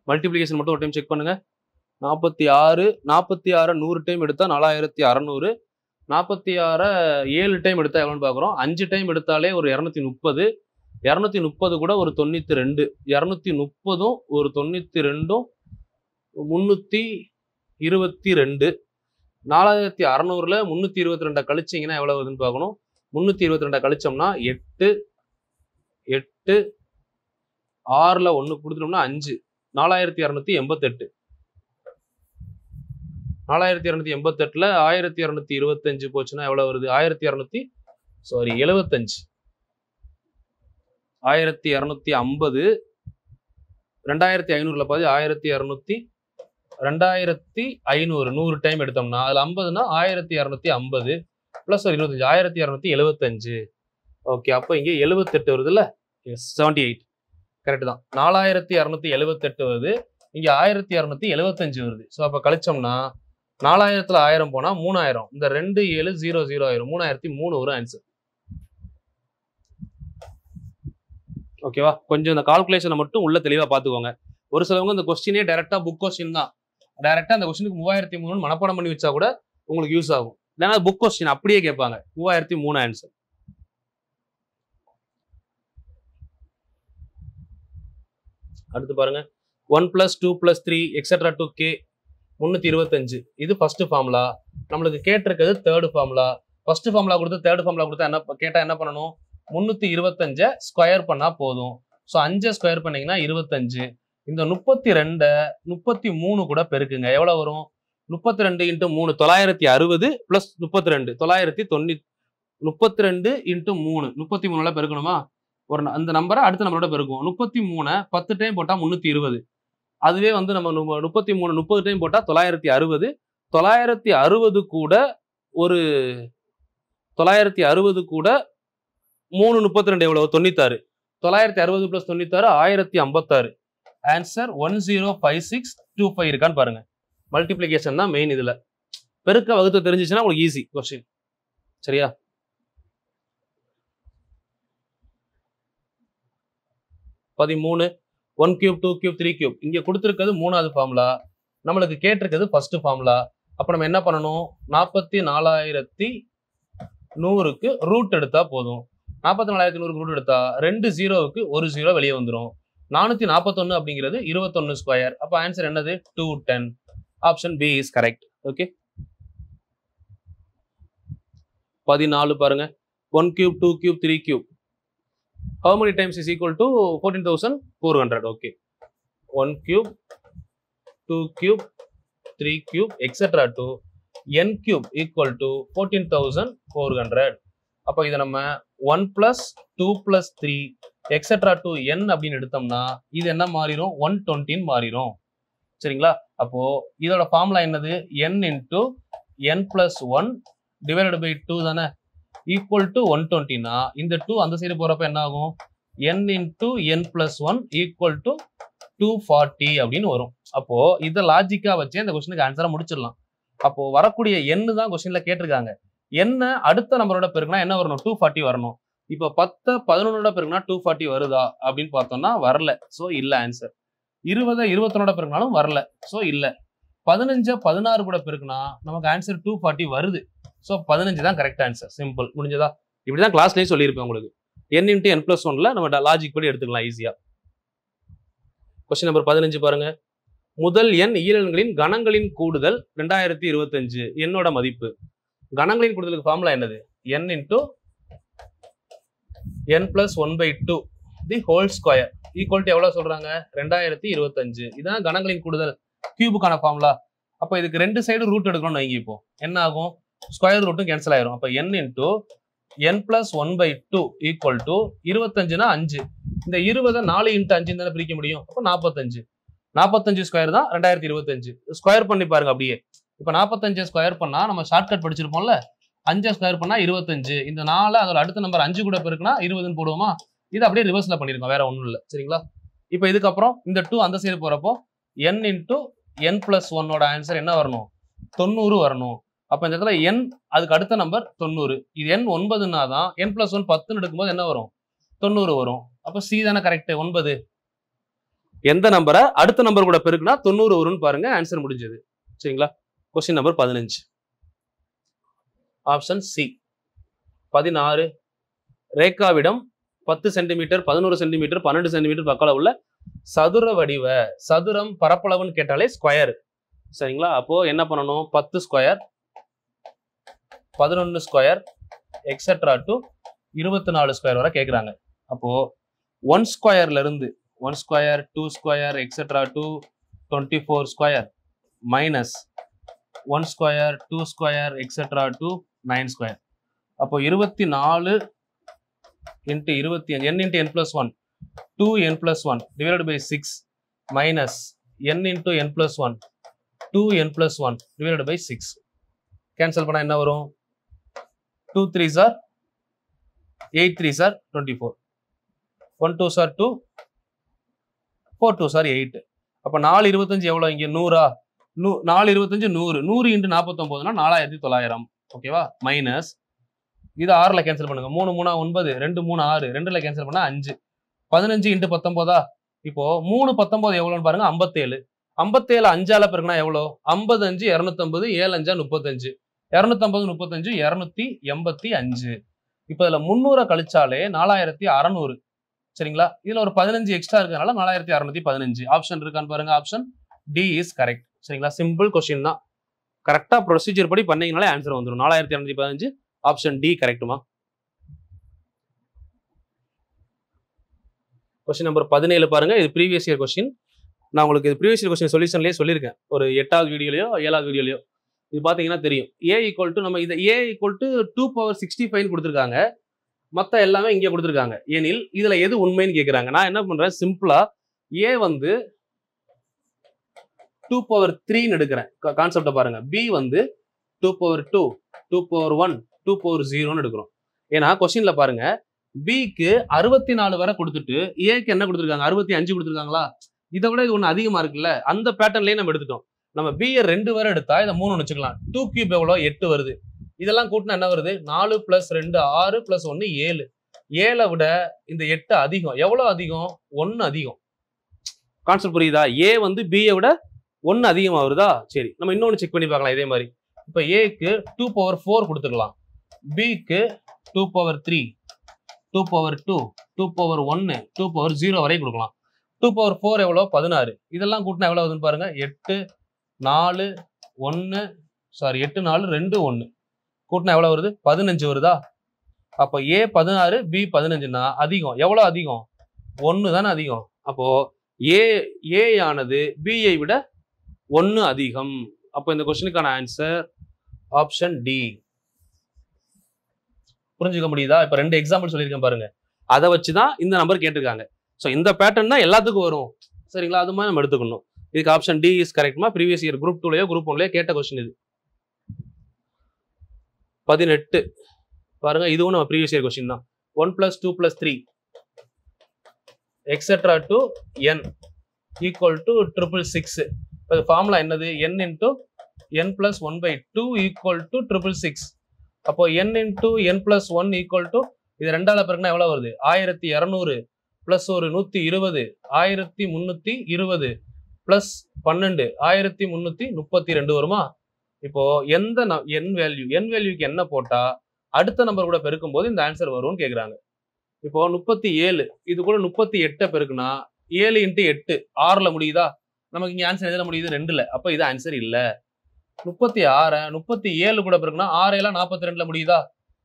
மல்டிபிளிகேஷன் மட்டும் ஒரு டைம் செக் பண்ணுங்க. 46 100 டைம் எடுத்தா 4600, 46 7 டைம் எடுத்தா எவ்வளோன்னு பார்க்குறோம். 5 டைம் எடுத்தாலே ஒரு 230, 230 கூட ஒரு 92, 230ம் ஒரு 92ம் 322. 4600ல 322 கழிச்சிங்கன்னா எவ்வளோ வருதுன்னு பார்க்கணும். 322 கழிச்சோம்னா 8, 8 6ல் 1 கொடுத்துட்டோம்னா 5, 4288. 4288ல 1225 போச்சுன்னா எவ்வளவு வருது? 1275, 1250, 2500ல பாதி 1200, 2500 100 டைம் எடுத்தோம்னா அதுல 50னா 1250 பிளஸ் ஒரு 25, 1275. ஓகே, அப்போ இங்க 78 வருது இல்ல? 78 கரெக்ட் தான். 4278 வருது, இங்க 1275 வருது. ஸோ அப்ப கழிச்சோம்னா 4000ல 1000 போனா 3000, இந்த 2700 ஆயிரும், 3003 வரும் ஆன்சர். ஓகேவா? கொஞ்சம் இந்த கால்குலேஷனை மட்டும் உள்ள தெளிவா பாத்துக்கோங்க. ஒரு சிலவங்க இந்த கொஸ்டினே டைரக்டா புக் கொஸ்டின் தான், டைரக்டா அந்த கொஸ்டினுக்கு 3003 மனப்பாடம் பண்ணி வச்சா கூட உங்களுக்கு யூஸ் ஆகும். இல்லைன்னா புக் கொஸ்டின் அப்படியே கேட்பாங்க, 3003 ஆன்சர். அடுத்து பாருங்க, 1 + 2 + 3 etc. to k 325. இது ஃபர்ஸ்ட் ஃபார்முலா. நம்மளுக்கு கேட்டிருக்கிறது தேர்ட் ஃபார்முலா. ஃபர்ஸ்ட் ஃபார்முலா கொடுத்து தேர்ட் ஃபார்முலா கொடுத்தா என்ன கேட்டா என்ன பண்ணணும்? 325 ஸ்கொயர் பண்ணா போதும். ஸோ 5 ஸ்கொயர் பண்ணீங்கன்னா 25. இந்த 32 33 கூட பெருக்குங்க. எவ்வளவு வரும்? 32 × 3 960 பிளஸ் 32 990. 32 × 3 33ல பெருக்கணுமா? ஒரு அந்த நம்பரை அடுத்த நம்பரோட பெருக்கும். 33 10 டைம் போட்டா 320. அதுவே வந்து நம்ம 33 30 டைம் போட்டா 960. 960 கூட ஒரு 960 கூட 3 32 எவ்வளவு? 96. 960 + 96 1056. ஆன்சர் 105625 இருக்கான்னு பாருங்க. மல்டிப்ளிகேஷன் தான் மெயின். இதுல பெருக்க வகுத்து தெரிஞ்சிச்சுன்னா உங்களுக்கு ஈஸி கொஸ்டின். சரியா? (13) 1 cube 2 cube 3 cube. இங்க கொடுத்திருக்கிறது மூணாவது ஃபார்முலா, நம்மளுக்கு கேட்டிருக்கிறது ஃபர்ஸ்ட் ஃபார்முலா. அப்ப நம்ம என்ன பண்ணணும்? 44100க்கு ரூட் எடுத்தா போதும். 44100க்கு ரூட் எடுத்தா 2 0க்கு 1 0 வெளியே வந்துடும். 441 அப்படிங்கிறது 21 ஸ்கொயர். அப்ப ஆன்சர் என்னது? 210. Option B is correct. Okay, 14 பாருங்க, 1 cube 2 cube 3 cube. How many times is equal to 14,400? Okay, 1 cube 2 cube 3 cube etc. to n cube equal to 14,400. அப்ப இதை நம்ம 1 + 2 + 3 etc. to n அப்படின்னு எடுத்தோம்னா இது என்ன மாறிடும்? 120 மாறிடும். சரிங்களா? அப்போ இதோட ஃபார்முலா என்னது? n × n + 1 divided by 2 தானே, ஈக்குவல் டு 120னா இந்த 2 அந்த சைடு போறப்ப என்ன ஆகும்? n × n + 1 ஈக்குவல் டு 240 அப்படின்னு வரும். அப்போ இதை லாஜிக்கா வச்சு இந்த கொஸ்டினுக்கு ஆன்சரை முடிச்சிடலாம். அப்போ வரக்கூடிய n தான் கொஸ்டின்ல கேட்டிருக்காங்க. என்ன அடுத்த நம்பரோட பெருக்குனா என்ன வரணும்? 240 வரணும். இப்போ 10 11ஓட பெருக்குனா 240 வருதா அப்படின்னு பார்த்தோம்னா வரல. ஸோ இல்ல ஆன்சர். 20 21ஓட பெருக்குனாலும் வரல. ஸோ இல்ல. 15 16 கூட பெருக்குனா நமக்கு ஆன்சர் 240 வருது. ஸோ 15 தான் கரெக்ட் ஆன்சர். சிம்பிள். முடிஞ்சதா? இப்படிதான் கிளாஸ்லயே சொல்லியிருப்பேன் உங்களுக்கு. n × n + 1ல நம்ம லாஜிக் படி எடுத்துக்கலாம் ஈஸியா. கொஸ்டின் நம்பர் 15 பாருங்க. முதல் எண் ஈரல்களின் கணங்களின் கூடுதல் 2025. என்னோட மதிப்பு. கணங்களின் கூடுதலுக்கு ஃபார்முலா என்னது? n × n + 1/2 the whole square equal to எவ்வளவு சொல்றாங்க? 2025. இதான் கணங்களின் கூடுதல் கியூபுக்கான ஃபார்முலா. அப்ப இதுக்கு ரெண்டு சைடு ரூட் எடுக்கணும்னு வைங்க. இப்போ என்ன ஆகும்? ஸ்கொயர் ரூட்டும் கேன்சல் ஆயிரும். அப்ப n × n + 1/2 ஈக்குவல் டு 25னா 5. இந்த 20 4 × 5 தானே பிரிக்க முடியும். அப்ப 45. 45 ஸ்கொயர் தான் 2025. ஸ்கொயர் பண்ணி பாருங்க அப்படியே. இப்ப 45 ஸ்கொயர் பண்ணா நம்ம ஷார்ட்கட் படிச்சிருப்போம்ல, 5 ஸ்கொயர் பண்ணா 25. இந்த 4 அதோட அடுத்த நம்பர் 5 கூட பெருக்குனா 20ன்னு போடுவோமா? இது அப்படியே ரிவர்ஸ்ல பண்ணிருக்கோம், வேற ஒன்றும் இல்லை. சரிங்களா? இப்போ இதுக்கப்புறம் இந்த 2 அந்த சைடு போறப்போ n into n plus 1 answer என்ன வரணும்? 90 வரணும். அப்ப இந்த இடத்துல n அதுக்கு அடுத்த நம்பர் 90. இது n 9னா தான் n பிளஸ் 1 10 எடுக்கும்போது என்ன வரும்? 90 வரும். அப்ப சி தானே கரெக்ட். 9 எந்த நம்பரை அடுத்த நம்பர் கூட பெருக்குனா 90 வரும்னு பாருங்க. ஆன்சர் முடிஞ்சது. சரிங்களா? Question number 15 option C. 16 ரேகாவிடம் 10 centimetre 11 centimetre 12 centimetre பக்கம் உள்ள சதுர வடிவ சதுரம் பரப்பளவுன்னு கேட்டாலே ஸ்கொயர். சரிங்களா? அப்போ என்ன பண்ணணும்? 10 square 11 square etcetera to 24 square வரை கேட்குறாங்க. அப்போ 1 ஸ்கொயர்ல இருந்து 1 square 2 square etcetera to 24 square minus 1 square 2 square etcetera to 9 square. அப்போ 24 into 25 n into n plus 1 2n plus 1 divided by 6 minus n into n plus 1 2n plus 1 divided by 6. Cancel பண்ணா என்ன வரும்? 2 3s are 8 3s are 24 1 2s are 2 4 2s are 8. அப்ப 4 25 எவ்வளவு? இங்க 100ஆ? 4 25 100 100 into 49னா 4900. ஓகேவா? Minus இது 6ல cancel பண்ணுங்க. 3 3 9 2 3 6 2ல கேன்சல் பண்ணா 5 15 இன்ட்டு 19ஆ? இப்போ 3 19 எவ்வளவுன்னு பாருங்க. 57 57 5ஆல பெருக்குனா எவ்வளவு? 55 250 7 5 35 250 35 285. இப்போ இதுல 300 கழிச்சாலே 4600. சரிங்களா? இதுல ஒரு 15 எக்ஸ்ட்ரா இருக்கனால 4615. ஆப்ஷன் இருக்கான்னு பாருங்க. Option D is correct. சரிங்களா? சிம்பிள் கொஸ்டின் தான். கரெக்டா ப்ரொசீஜர் படி பண்ணீங்கனாலே ஆன்சர் வந்துடும். 4215 ஆப்ஷன் டி கரெக்ட்டுமா? கொஸ்டின் நம்பர் 17 பாருங்க. இது ப்ரீவியஸ் இயர் கொஸ்டின். நான் உங்களுக்கு இது ப்ரீவியஸ் இயர் கொஸ்டின் சொல்யூஷன்லேயே சொல்லியிருக்கேன், ஒரு 8வது வீடியோலையோ 7வது வீடியோலையோ. இது பார்த்தீங்கன்னா தெரியும். ஏ ஈக்குவல் டு நம்ம இதை ஏ ஈக்குவல் டு 2 power 65 கொடுத்துருக்காங்க. மற்ற எல்லாமே இங்கே கொடுத்துருக்காங்க. ஏனில் இதுல எது உண்மைன்னு கேட்குறாங்க. நான் என்ன பண்றேன்? சிம்பிளா ஏ வந்து 2 power 3ன்னு எடுக்கிறேன். கான்செப்டை பாருங்க. பி வந்து 2 power 2 2 power 1 2 power 0ன்னு எடுக்கிறோம். ஏன்னா கொஸ்டின்ல பாருங்க, பிக்கு 64 வரை கொடுத்துட்டு ஏக்கு என்ன கொடுத்துருக்காங்க? 65 கொடுத்துருக்காங்களா? இதை விட இது ஒன்று அதிகமா இருக்குல்ல, அந்த பேட்டர்ன்லயே நம்ம எடுத்துட்டோம். நம்ம பிஏ 2 வரை எடுத்தா இதை 3 வச்சுக்கலாம். 2 கியூப் எவ்வளோ? 8 வருது. இதெல்லாம் கூட்டினா என்ன வருது? 4 + 2 6 + 1 7. 7 விட இந்த 8 அதிகம். எவ்வளவு அதிகம்? 1 அதிகம். கான்செப்ட் புரியுதா? ஏ வந்து பியை விட 1 அதிகமா வருதா? சரி, நம்ம இன்னொன்று செக் பண்ணி பார்க்கலாம். இதே மாதிரி இப்போ ஏக்கு 2 power 4 கொடுத்துக்கலாம், பிக்கு 2 power 3 2 power 2 2 power 1 2 power 0 வரை கொடுக்கலாம். 2 power 4 எவ்வளோ? 16. இதெல்லாம் கூட்டினா எவ்வளோ வருதுன்னு பாருங்க. 8 4 1 சாரி 8 4 2 1 கூட்டினா எவ்வளோ வருது? 15 வருதா? அப்போ ஏ 16 பி 15னா அதிகம். எவ்வளோ அதிகம்? 1 தானே அதிகம். அப்போ ஏ ஆனது பிஐ விட 1 அதிகம். அப்போ இந்த கொஸ்டினுக்கான ஆன்சர் ஆப்ஷன் டி. புரிஞ்சுக்க முடியுதா? இப்போ 2 எக்ஸாம்பிள் சொல்லியிருக்கேன் பாருங்க. அதை வச்சுதான் இந்த நம்பர் கேட்டிருக்காங்க. ஸோ இந்த பேட்டர்ன் தான் எல்லாத்துக்கும் வரும். சரிங்களா? அது மாதிரி நம்ம எடுத்துக்கணும். இதுக்கு ஆப்ஷன் டி இஸ் கரெக்ட்மா? ப்ரீவியஸ் இயர் குரூப் 2லயோ குரூப் 1லயோ கேட்ட கொஸ்டின் இது. 18 பாருங்க. இதுவும் நம்ம ப்ரீவியஸ் இயர் கொஸ்டின் தான். 1 + 2 + 3 etcetera to n equal to 666. இப்போ ஃபார்முலா என்னது? n into n + 1/2 equal to 666. அப்போ n into n + 1 equal to இது 2ஆல பெருக்குனா எவ்வளவு வருது? 1200 + ஒரு 120 1320 + 12 1332 வருமா? இப்போ எந்த n வேல்யூக்கு என்ன போட்டா அடுத்த நம்பர் கூட பெருக்கும் போது இந்த ஆன்சர் வரும்னு கேக்குறாங்க. இப்போ 37 இது கூட 38 பெருக்குனா 7 × 8 6ல முடியுதா? நமக்கு இங்க ஆன்சர் எதுல முடியுது? 2ல. அப்ப இது ஆன்சர் இல்ல. 36 37 கூட பெருக்குனா 6 7 42ல முடியுதா?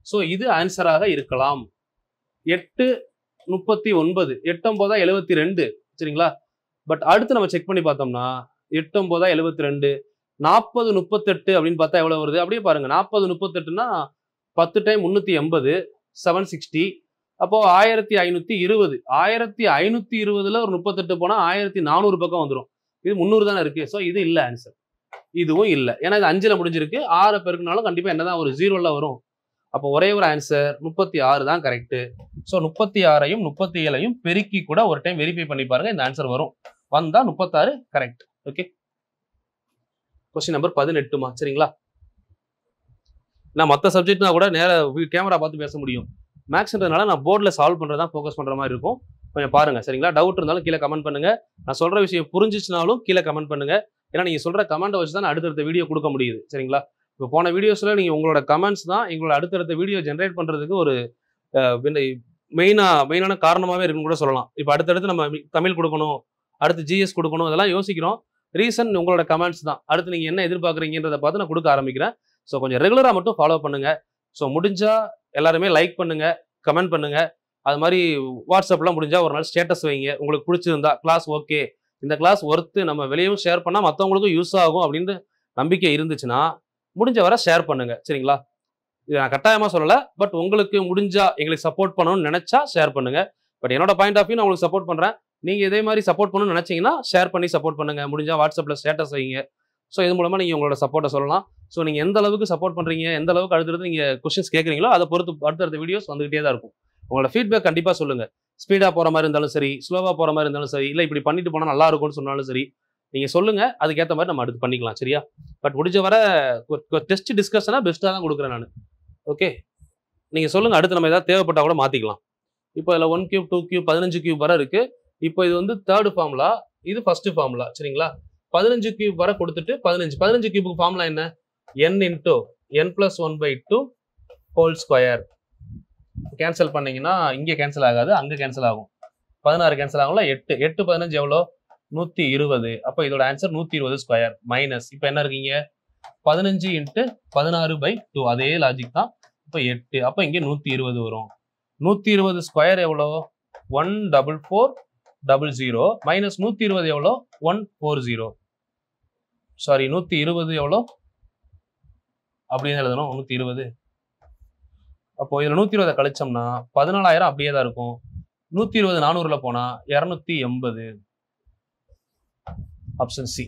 சோ இது ஆன்சராக இருக்கலாம். 8 39 8 9 72. சரிங்களா? பட் அடுத்து நம்ம செக் பண்ணி பார்த்தோம்னா 8 9 72 40 38 அப்படின்னு பார்த்தா எவ்வளவு வருது? அப்படியே பாருங்க. 40 38னா 10 டைம் 380 760. அப்போ 1520. 1520ல ஒரு 38 போனா 1400 பக்கம் வந்துடும். இது 300 தானே இருக்கு. ஸோ இது இல்ல ஆன்சர். இதுவும் இல்லை. ஏன்னா இது 5ல முடிஞ்சிருக்கு. 6 பெருக்குனாலும் கண்டிப்பா என்னதான் ஒரு 0ல வரும். அப்போ ஒரே ஒரு ஆன்சர் 36 தான் கரெக்ட். ஸோ 36ஐயும் 37ஐயும் பெருக்கி கூட ஒரு டைம் வெரிஃபை பண்ணி பாருங்க, இந்த ஆன்சர் வரும். வந்தா 36 கரெக்ட். ஓகே, கொஸ்டின் நம்பர் 18மா. சரிங்களா, நான் மற்ற சப்ஜெக்ட்னா கூட நேராக கேமரா பார்த்து பேச முடியும். மேக்ஸ்ன்றதுனால நான் போர்டில் சால்வ் பண்ணுறதா ஃபோக்கஸ் பண்ணுற மாதிரி இருக்கும். கொஞ்சம் பாருங்க. சரிங்களா, டவுட் இருந்தாலும் கீழே கமெண்ட் பண்ணுங்க. நான் சொல்ற விஷயம் புரிஞ்சிச்சுனாலும் கீழே கமெண்ட் பண்ணுங்க. ஏன்னா நீங்க சொல்ற கமெண்ட்டை வச்சு தான் அடுத்தடுத்த வீடியோ கொடுக்க முடியுது. சரிங்களா, இப்போ போன வீடியோஸ்ல நீங்க உங்களோட கமெண்ட்ஸ் தான் எங்களோட அடுத்தடுத்த வீடியோ ஜென்ரேட் பண்றதுக்கு ஒரு மெயினான காரணமாவே இருக்குன்னு கூட சொல்லலாம். இப்போ அடுத்தடுத்து நம்ம தமிழ் கொடுக்கணும், அடுத்து ஜிஎஸ் கொடுக்கணும், அதெல்லாம் யோசிக்கிறோம். ரீசன் உங்களோட கமெண்ட்ஸ் தான். அடுத்து நீங்க என்ன எதிர்பார்க்குறீங்கன்றதை பார்த்து நான் கொடுக்க ஆரம்பிக்கிறேன். ஸோ கொஞ்சம் ரெகுலரா மட்டும் ஃபாலோ பண்ணுங்க. ஸோ முடிஞ்சா எல்லாருமே லைக் பண்ணுங்க, கமெண்ட் பண்ணுங்க. அது மாதிரி வாட்ஸ்அப்லாம் முடிஞ்சா ஒரு நாள் ஸ்டேட்டஸ் வைங்க. உங்களுக்கு பிடிச்சிருந்தா கிளாஸ் ஓகே, இந்த கிளாஸ் ஒர்த்து, நம்ம வெளியவும் ஷேர் பண்ணால் மற்றவங்களுக்கும் யூஸ் ஆகும் அப்படின்னு நம்பிக்கை இருந்துச்சுன்னா முடிஞ்ச வரை ஷேர் பண்ணுங்க. சரிங்களா, இது நான் கட்டாயமாக சொல்லலை. பட் உங்களுக்கு முடிஞ்சா எங்களுக்கு சப்போர்ட் பண்ணணும்னு நினைச்சா ஷேர் பண்ணுங்க. பட் என்னோட பாயிண்ட் ஆஃப் வியூ நான் உங்களுக்கு சப்போர்ட் பண்ணுறேன். நீங்கள் இதே மாதிரி சப்போர்ட் பண்ணணும்னு நினைச்சீங்கன்னா ஷேர் பண்ணி சப்போர்ட் பண்ணுங்க. முடிஞ்சா வாட்ஸ்அப்பில் ஸ்டேட்டஸ் வைங்க. ஸோ இது மூலமாக நீங்கள் உங்களோட சப்போர்ட்டை சொல்லலாம். ஸோ நீங்கள் எந்த அளவுக்கு சப்போர்ட் பண்ணுறீங்க, எந்த அளவுக்கு அடுத்தடுத்து நீங்கள் கொஸ்டின்ஸ் கேட்குறீங்களோ அதை பொறுத்து அடுத்தடுத்த வீடியோஸ் வந்துகிட்டே தான் இருக்கும். உங்களோட ஃபீட்பேக் கண்டிப்பாக சொல்லுங்க. ஸ்பீடாக போகிற மாதிரி இருந்தாலும் சரி, ஸ்லோவாக போகிற மாதிரி இருந்தாலும் சரி, இல்லை இப்படி பண்ணிட்டு போனால் நல்லா இருக்கும்னு சொன்னாலும் சரி, நீங்கள் சொல்லுங்க. அதுக்கேற்ற மாதிரி நம்ம அடுத்து பண்ணிக்கலாம். சரியா, பட் முடிஞ்ச வர டெஸ்ட் டிஸ்கஷனாக பெஸ்ட்டாக தான் கொடுக்குறேன் நான். ஓகே, நீங்கள் சொல்லுங்க. அடுத்து நம்ம ஏதாவது தேவைப்பட்டால் கூட மாற்றிக்கலாம். இப்போ இதில் 1 கியூப் 2 கியூப் 15 கியூப் வர இருக்கு. இப்போ இது வந்து தேர்ட் ஃபார்முலா, இது ஃபர்ஸ்ட் ஃபார்முலா. சரிங்களா, 15 கியூப் வர கொடுத்துட்டு 15 கியூபுக்கு ஃபார்முலா என்ன? n into n + 1/2 whole square. Cancel பண்ணீங்கன்னா இங்கே கேன்சல் ஆகாது, அங்கே கேன்சல் ஆகும். 16 கேன்சல் ஆகும்ல. 8 8 15 எவ்வளோ? 120. அப்போ இதோட ஆன்சர் 120 ஸ்கொயர் மைனஸ். இப்போ என்ன இருக்கீங்க? 15 × 16/2. அதே லாஜிக் தான். இப்போ 8. அப்போ இங்கே 120 வரும். 120 ஸ்கொயர் எவ்வளோ? 14400 மைனஸ் 120 எவ்வளோ? 140. சாரி, 120 எவ்வளோ அப்படின்னு எழுதணும். 120. அப்போ இதில் 120 கழிச்சோம்னா 14000 அப்படியே தான் இருக்கும். 120 400ல போனா 280. Option C.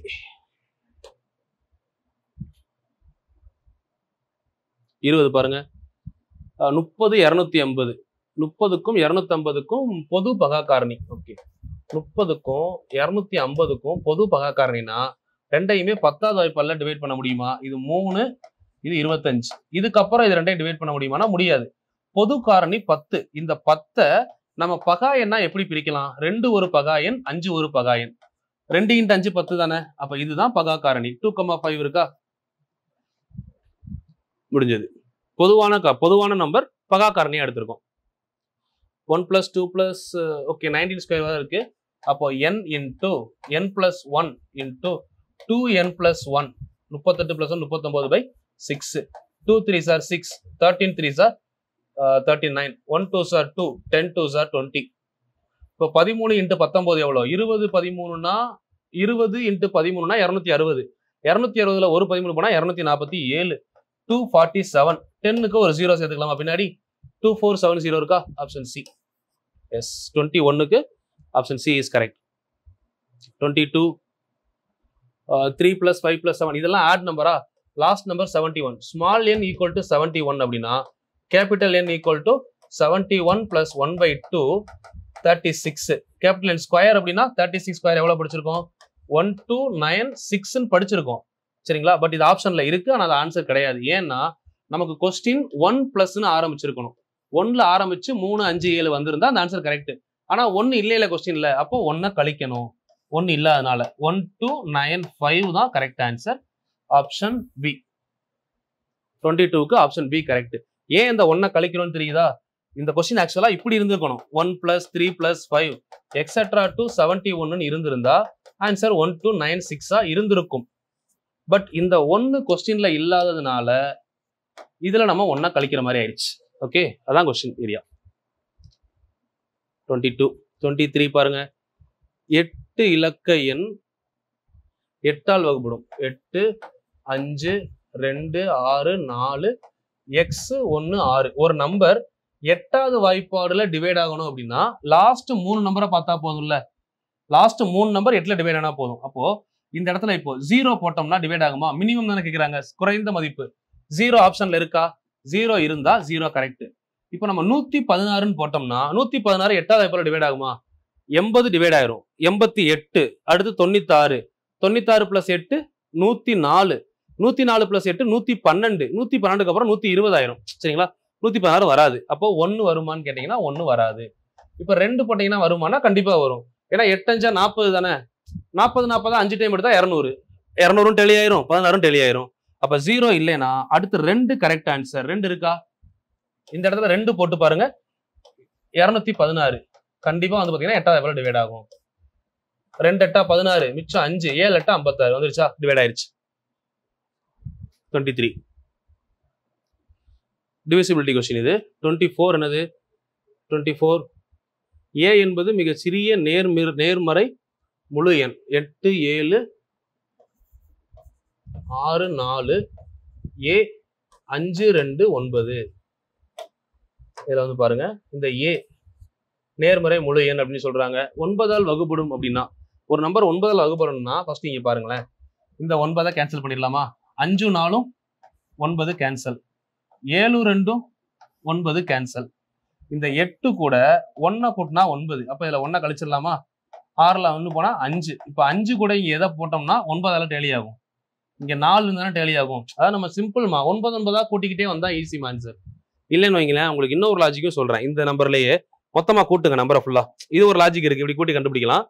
20 பாருங்க. 30 280. 30க்கும் 250க்கும் பொது பகா காரணி. ஓகே, 30க்கும் 250க்கும் பொது பகா காரணினா ரெண்டையுமே 10வது வாய்ப்பால டிவைட் பண்ண முடியுமா? இது 3, இது 25. இதுக்கப்புறம் இது ரெண்டையும் டிவைட் பண்ண முடியுமானா முடியாது. பொது காரணி 10. இந்த 10 நம்ம பகா எண்ணா எப்படி பிரிக்கலாம்? 2 ஒரு பகா எண், 5 ஒரு பகா எண். 2 × 5 10 தானே. அப்ப இதுதான் பகா காரணி. 2,5 இருக்கா? முடிஞ்சது. பொதுவான நம்பர் பகா காரணியா எடுத்திருக்கோம். 1 + 2 + ஓகே 19 ஸ்கொயர் இருக்கு. அப்போ n × n + 1 × 2n + 1 38 + 1 39/6. 2 3s are 6, 13 3s are 39, 1 2s are 2, 10 2s are 20. இப்போ 13 × 19 எவ்வளோ? 20 13னா 20 × 13னா 260. 260ல ஒரு 13 போனா 247. 247. 10க்கு ஒரு 0 சேர்த்துக்கலாமா பின்னாடி? 2470 இருக்கா? Option C. எஸ், 21க்கு ஆப்ஷன் சி இஸ் கரெக்ட். 22, 3 + 5 + 7 இதெல்லாம் ஆட் நம்பரா? Last number 71. ஸ்மால் n = 71 அப்படின்னா capital N = 71 + 1/2 36. Capital N square அப்படின்னா 36 ஸ்கொயர் எவ்வளவு படிச்சிருக்கோம்? 1296 படிச்சிருக்கோம். சரிங்களா, பட் இது ஆப்ஷன்ல இருக்கு, ஆனால் அது ஆன்சர் கிடையாது. ஏன்னா நமக்கு கொஸ்டின் 1+ ஆரம்பிச்சிருக்கணும். 1ல ஆரம்பிச்சு 3 5 7 வந்திருந்தா அந்த ஆன்சர் கரெக்ட். ஆனா 1 இல்ல கொஸ்டின்ல, அப்போ 1 கழிக்கணும். 1 இல்லாதனால 1295 தான் கரெக்ட் ஆன்சர். Option B. 22க்கு ஆப்ஷன் பி கரெக்ட். ஏன் இந்த 1 கழிக்கணும்னு தெரியுதா? இந்த கொஸ்டின் ஆக்சுவலா இப்படி இருந்திருக்கணும். 1 + 3 + 5 எக்ஸெட்ரா டு 71 இருந்திருந்தா ஆன்சர் 1296 இருந்திருக்கும். பட் இந்த 1 கொஸ்டின்ல இல்லாததுனால இதுல நம்ம 1 கழிக்கிற மாதிரி ஆயிடுச்சு. ஓகே, அதான் கொஸ்டின் ஏரியா. 22, 23 பாருங்க. 8 இலக்க எண் 8ஆல் வகுப்படும். 8 5 2 6 4 x 1 6. ஒரு நம்பர் 8வது வாய்ப்பாடுல டிவைட் ஆகணும் அப்படின்னா லாஸ்ட் 3 நம்பரை பார்த்தா போதும்ல. லாஸ்ட் 3 நம்பர் 8ல டிவைட் ஆனா போதும். அப்போ இந்த இடத்துல இப்போ 0 போட்டோம்னா டிவைட் ஆகுமா? மினிமம் தானே கேட்குறாங்க, குறைந்த மதிப்பு. 0 ஆப்ஷன்ல இருக்கா? 0 இருந்தா 0 கரெக்ட். இப்போ நம்ம 116ன்னு போட்டோம்னா 116 8வது வாய்ப்பால டிவைட் ஆகுமா? 80 டிவைட் ஆயிரும். 88 அடுத்து 96 96 + 8 104 104 + 8 112 112க்கு அப்புறம் 120 ஆயிரும். சரிங்களா? 116 வராது. அப்போ 1 வருமான்னு கேட்டீங்கன்னா 1 வராது. இப்போ 2 போட்டீங்கன்னா வருமானா கண்டிப்பா வரும். ஏன்னா 8 5 40 தானே. 40 40 5 டைம் எடுத்தா 200 200 டெலி ஆயிரும், 16 டெலி ஆயிரும். அப்ப 0 இல்லைன்னா அடுத்து 2 கரெக்ட் ஆன்சர். 2 இருக்கா? இந்த இடத்துல 2 போட்டு பாருங்க. 216 கண்டிப்பா வந்து பாத்தீங்கன்னா 8வது வாய்ப்பால டிவைட் ஆகும். 2 8 16 மிச்சம் 5 7 8 56 வந்துருச்சா? டிவைட் ஆயிருச்சு. 23 டிவிசிபிலிட்டி கொஸ்டின் இது. 24 என்னது? 24 a என்பது மிக சிறிய நேர்மறை முழு எண். 8 7 6 4 a 5 2 9. இதுல வந்து பாருங்க, இந்த a நேர்மறை முழு எண் அப்படின்னு சொல்றாங்க. 9ஆல் வகுப்படும் அப்படின்னா, ஒரு நம்பர் 9ஆல் வகுப்படணும்னா ஃபர்ஸ்ட் இங்க பாருங்களேன், இந்த 9 கேன்சல் பண்ணிடலாமா? 5 4 9 கேன்சல், 7 2 9 கேன்சல். இந்த 8 கூட 1 கூட்டினா 9. அப்ப இதுல 1 கழிச்சிடலாமா? 6ல 1 போனா 5. இப்ப 5 கூட இங்க எதை போட்டோம்னா 9ஆல டேலி ஆகும். இங்க 4 இருந்தாலும் டேலி ஆகும். அதாவது நம்ம சிம்பிள்மா 9 9 கூட்டிக்கிட்டே வந்தா ஈஸி ஆன்சர். இல்லைன்னு வைங்களேன், உங்களுக்கு இன்னொரு லாஜிக்கும் சொல்றேன். இந்த நம்பர்லயே மொத்தமா கூட்டுங்க நம்பரை ஃபுல்லா. இது ஒரு லாஜிக் இருக்கு, இப்படி கூட்டி கண்டுபிடிக்கலாம்.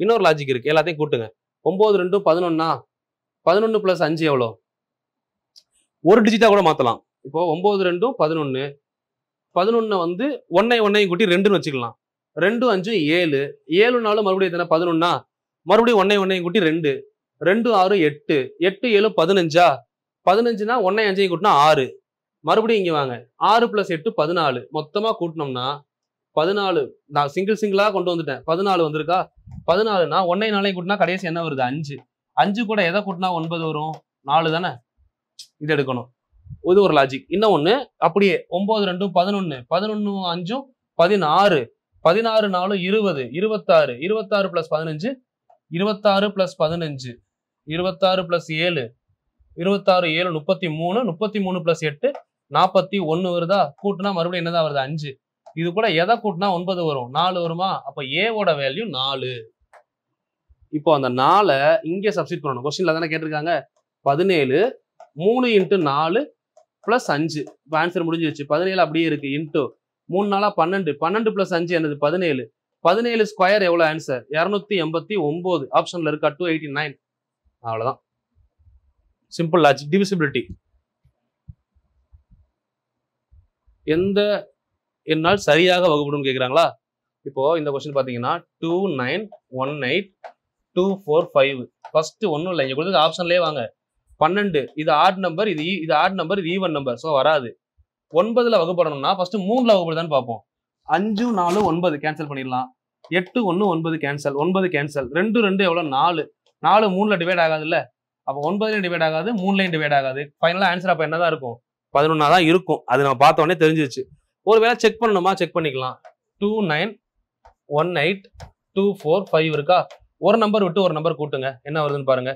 இன்னொரு லாஜிக் இருக்கு, எல்லாத்தையும் கூட்டுங்க. 9 2 11 11 + 5 எவ்வளோ? ஒரு டிஜிட்டா கூட மாத்தலாம். இப்போ 9 2 11 11 வந்து 1 கூட்டி 2ன்னு வச்சுக்கலாம். 2 5 7 7 4 மறுபடியும் எத்தனை? 11. மறுபடியும் 1 கூட்டி 2 2 6 8 8 7 15. 15னா 1 5 கூட்டினா 6. மறுபடியும் இங்க வாங்க, 6 + 8 14. மொத்தமா கூட்டினோம்னா 14. நான் சிங்கிளா கொண்டு வந்துட்டேன். 14 வந்திருக்கா? 14னா 1 4 கூட்டினா கடைசி என்ன வருது? 5. 5 கூட எதை கூட்டினா 9 வரும்? 4 தானே. இது எடுக்கணும். இது ஒரு லாஜிக். இன்னொன்னு அப்படியே 9 2 11 11 5 16 16 4 20 26 26 + 15 26 + 15 26 + 7 26 7 33 33 + 8 41 வருதா? கூட்டினா மறுபடியும் என்னதான் வருது? 5. இது கூட எதை கூட்டினா 9 வரும்? 4 வருமா? அப்ப ஏவோட வேல்யூ 4. இப்போ அந்த 4 இங்கே சப்ஸ்டிட் பண்ணணும். கொஸ்டின்ல தானே கேட்டிருக்காங்க. 17 3 × 4 + 5. இப்போ ஆன்சர் முடிஞ்சிருச்சு. 17 அப்படியே இருக்கு. இன்டூ 3 4 12 12 + 5 என்னது? 17 17 ஸ்கொயர் எவ்வளவு ஆன்சர்? 289. ஆப்ஷன்ல இருக்கா? 289. அவ்வளவுதான். Simple logic. டிவிசிபிலிட்டி எந்த என்னால் சரியாக வகுப்படும் கேட்குறாங்களா? இப்போ இந்த கொஸ்டின் பாத்தீங்கன்னா 2 9 1 8 2 4 5. ஃபர்ஸ்ட் ஒன்றும் இல்லை, இங்க கொடுத்து ஆப்ஷன்லேயே வாங்க. 12 இது ஆட் நம்பர், இது ஆட் நம்பர், இது ஈவன் நம்பர். ஸோ வராது. 9ல வகுப்படணும்னா ஃபர்ஸ்ட் 3ல வகுப்படுதான்னு பார்ப்போம். 5 4 9 கேன்சல் பண்ணிடலாம். 8 1 9 கேன்சல், 9 கேன்சல். 2 2 எவ்வளோ? 4 4 3ல டிவைட் ஆகாது இல்ல. அப்போ 9லையும் டிவைட் ஆகாது, 3லையும் டிவைட் ஆகாது. ஃபைனலா ஆன்சர் அப்போ என்னதான் இருக்கும்? 11 தான் இருக்கும். அது நம்ம பார்த்த உடனே தெரிஞ்சிருச்சு. ஒருவேளை செக் பண்ணணுமா? செக் பண்ணிக்கலாம். 2 9 1 8 2 4 5 இருக்கா? ஒரு நம்பர் விட்டு ஒரு நம்பர் கூட்டுங்க, என்ன வருதுன்னு பாருங்க.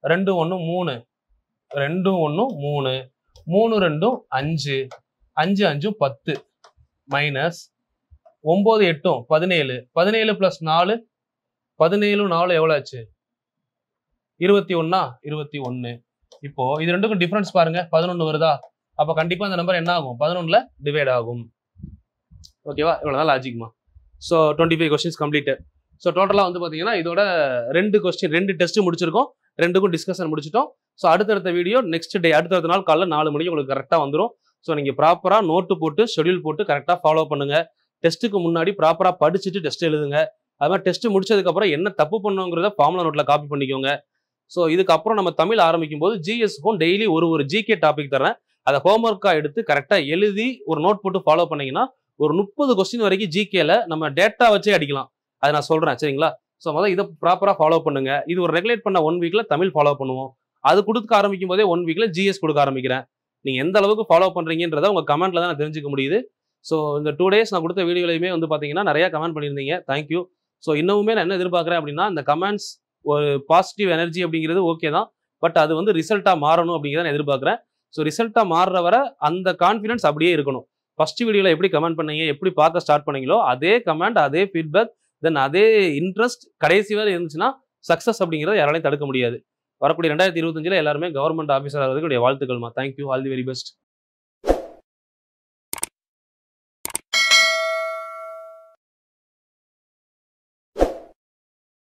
2 1 3 2 1 3 3 2 5 5 5 10 மைனஸ் 9 8 17 17 + 4 17 4 எவ்வளவு ஆச்சு? 21. 21. இப்போ இது ரெண்டுக்கும் டிஃபரன்ஸ் பாருங்க. 11 வருதா? அப்ப கண்டிப்பா அந்த நம்பர் என்ன ஆகும்? 11ல டிவைட் ஆகும். ஓகேவா? இவ்வளவுதான் லாஜிக்மா. So 25 questions completed. ஸோ டோட்டலாக வந்து பார்த்தீங்கன்னா இதோட 2 டெஸ்ட் முடிச்சிருக்கோம். 2க்கும் டிஸ்கஷன் முடிச்சிட்டோம். ஸோ அடுத்தடுத்த வீடியோ நெக்ஸ்ட் டே, அடுத்த நாள் காலைல 4 மணிக்கு உங்களுக்கு கரெக்டாக வந்துடும். ஸோ நீங்கள் ப்ராப்பராக நோட்டு போட்டு ஷெடியூல் போட்டு கரெக்டாக ஃபாலோ பண்ணுங்க. டெஸ்ட்டுக்கு முன்னாடி ப்ராப்பராக படிச்சுட்டு டெஸ்ட் எழுதுங்க. அது மாதிரி டெஸ்ட் முடிச்சதுக்கப்புறம் என்ன தப்பு பண்ணுங்கிறத ஃபார்முலா நோட்டில் காப்பி பண்ணிக்கோங்க. ஸோ இதுக்கப்புறம் நம்ம தமிழ் ஆரம்பிக்கும் போது ஜிஎஸ்க்கும் டெய்லி ஒரு ஜிகே டாபிக் தரேன். அதை ஹோம்ஒர்க்காக எடுத்து கரெக்டாக எழுதி ஒரு நோட் போட்டு ஃபாலோ பண்ணீங்கன்னா ஒரு 30 கொஸ்டின் வரைக்கும் ஜிகேல நம்ம டேட்டா வச்சே அடிக்கலாம். அதை நான் சொல்றேன், சரிங்களா? ஸோ முதல்ல இதை ப்ராப்பராக ஃபாலோ பண்ணுங்க. இது ஒரு ரெகுலேட் பண்ண 1 வீக்ல தமிழ் ஃபாலோ பண்ணுவோம். அது கொடுக்க ஆரம்பிக்கும் போதே 1 வீக்ல ஜிஎஸ் கொடுக்க ஆரம்பிக்கிறேன். நீங்க எந்த அளவுக்கு ஃபாலோ பண்றீங்கன்றத உங்க கமெண்ட்ல தான் தெரிஞ்சுக்க முடியுது. ஸோ இந்த 2 டேஸ் நான் கொடுத்த வீடியோலையுமே வந்து பாத்தீங்கன்னா நிறைய கமெண்ட் பண்ணியிருந்தீங்க. தேங்க்யூ. ஸோ இன்னுமே நான் என்ன எதிர்பார்க்குறேன் அப்படின்னா, இந்த கமெண்ட்ஸ் ஒரு பாசிட்டிவ் எனர்ஜி அப்படிங்கிறது ஓகே தான். பட் அது வந்து ரிசல்ட்டா மாறணும் அப்படிங்கிறத நான் எதிர்பார்க்குறேன். ஸோ ரிசல்ட்டாக மாறுற வர அந்த கான்ஃபிடன்ஸ் அப்படியே இருக்கணும். ஃபர்ஸ்ட் வீடியோவில் எப்படி கமெண்ட் பண்ணீங்க, எப்படி பார்க்க ஸ்டார்ட் பண்ணீங்களோ அதே கமெண்ட், அதே ஃபீட்பேக், தென் அதே இன்ட்ரெஸ்ட் கடைசி வரை இருந்துச்சுன்னா சக்ஸஸ் அப்படிங்கிறத யாராலையும் தடுக்க முடியாது. வரக்கூடிய 2025 எல்லாருமே கவர்மெண்ட் ஆஃபீஸர் ஆகிறதுக்கு வாழ்த்துக்கள்மா. Thank you, all the very best.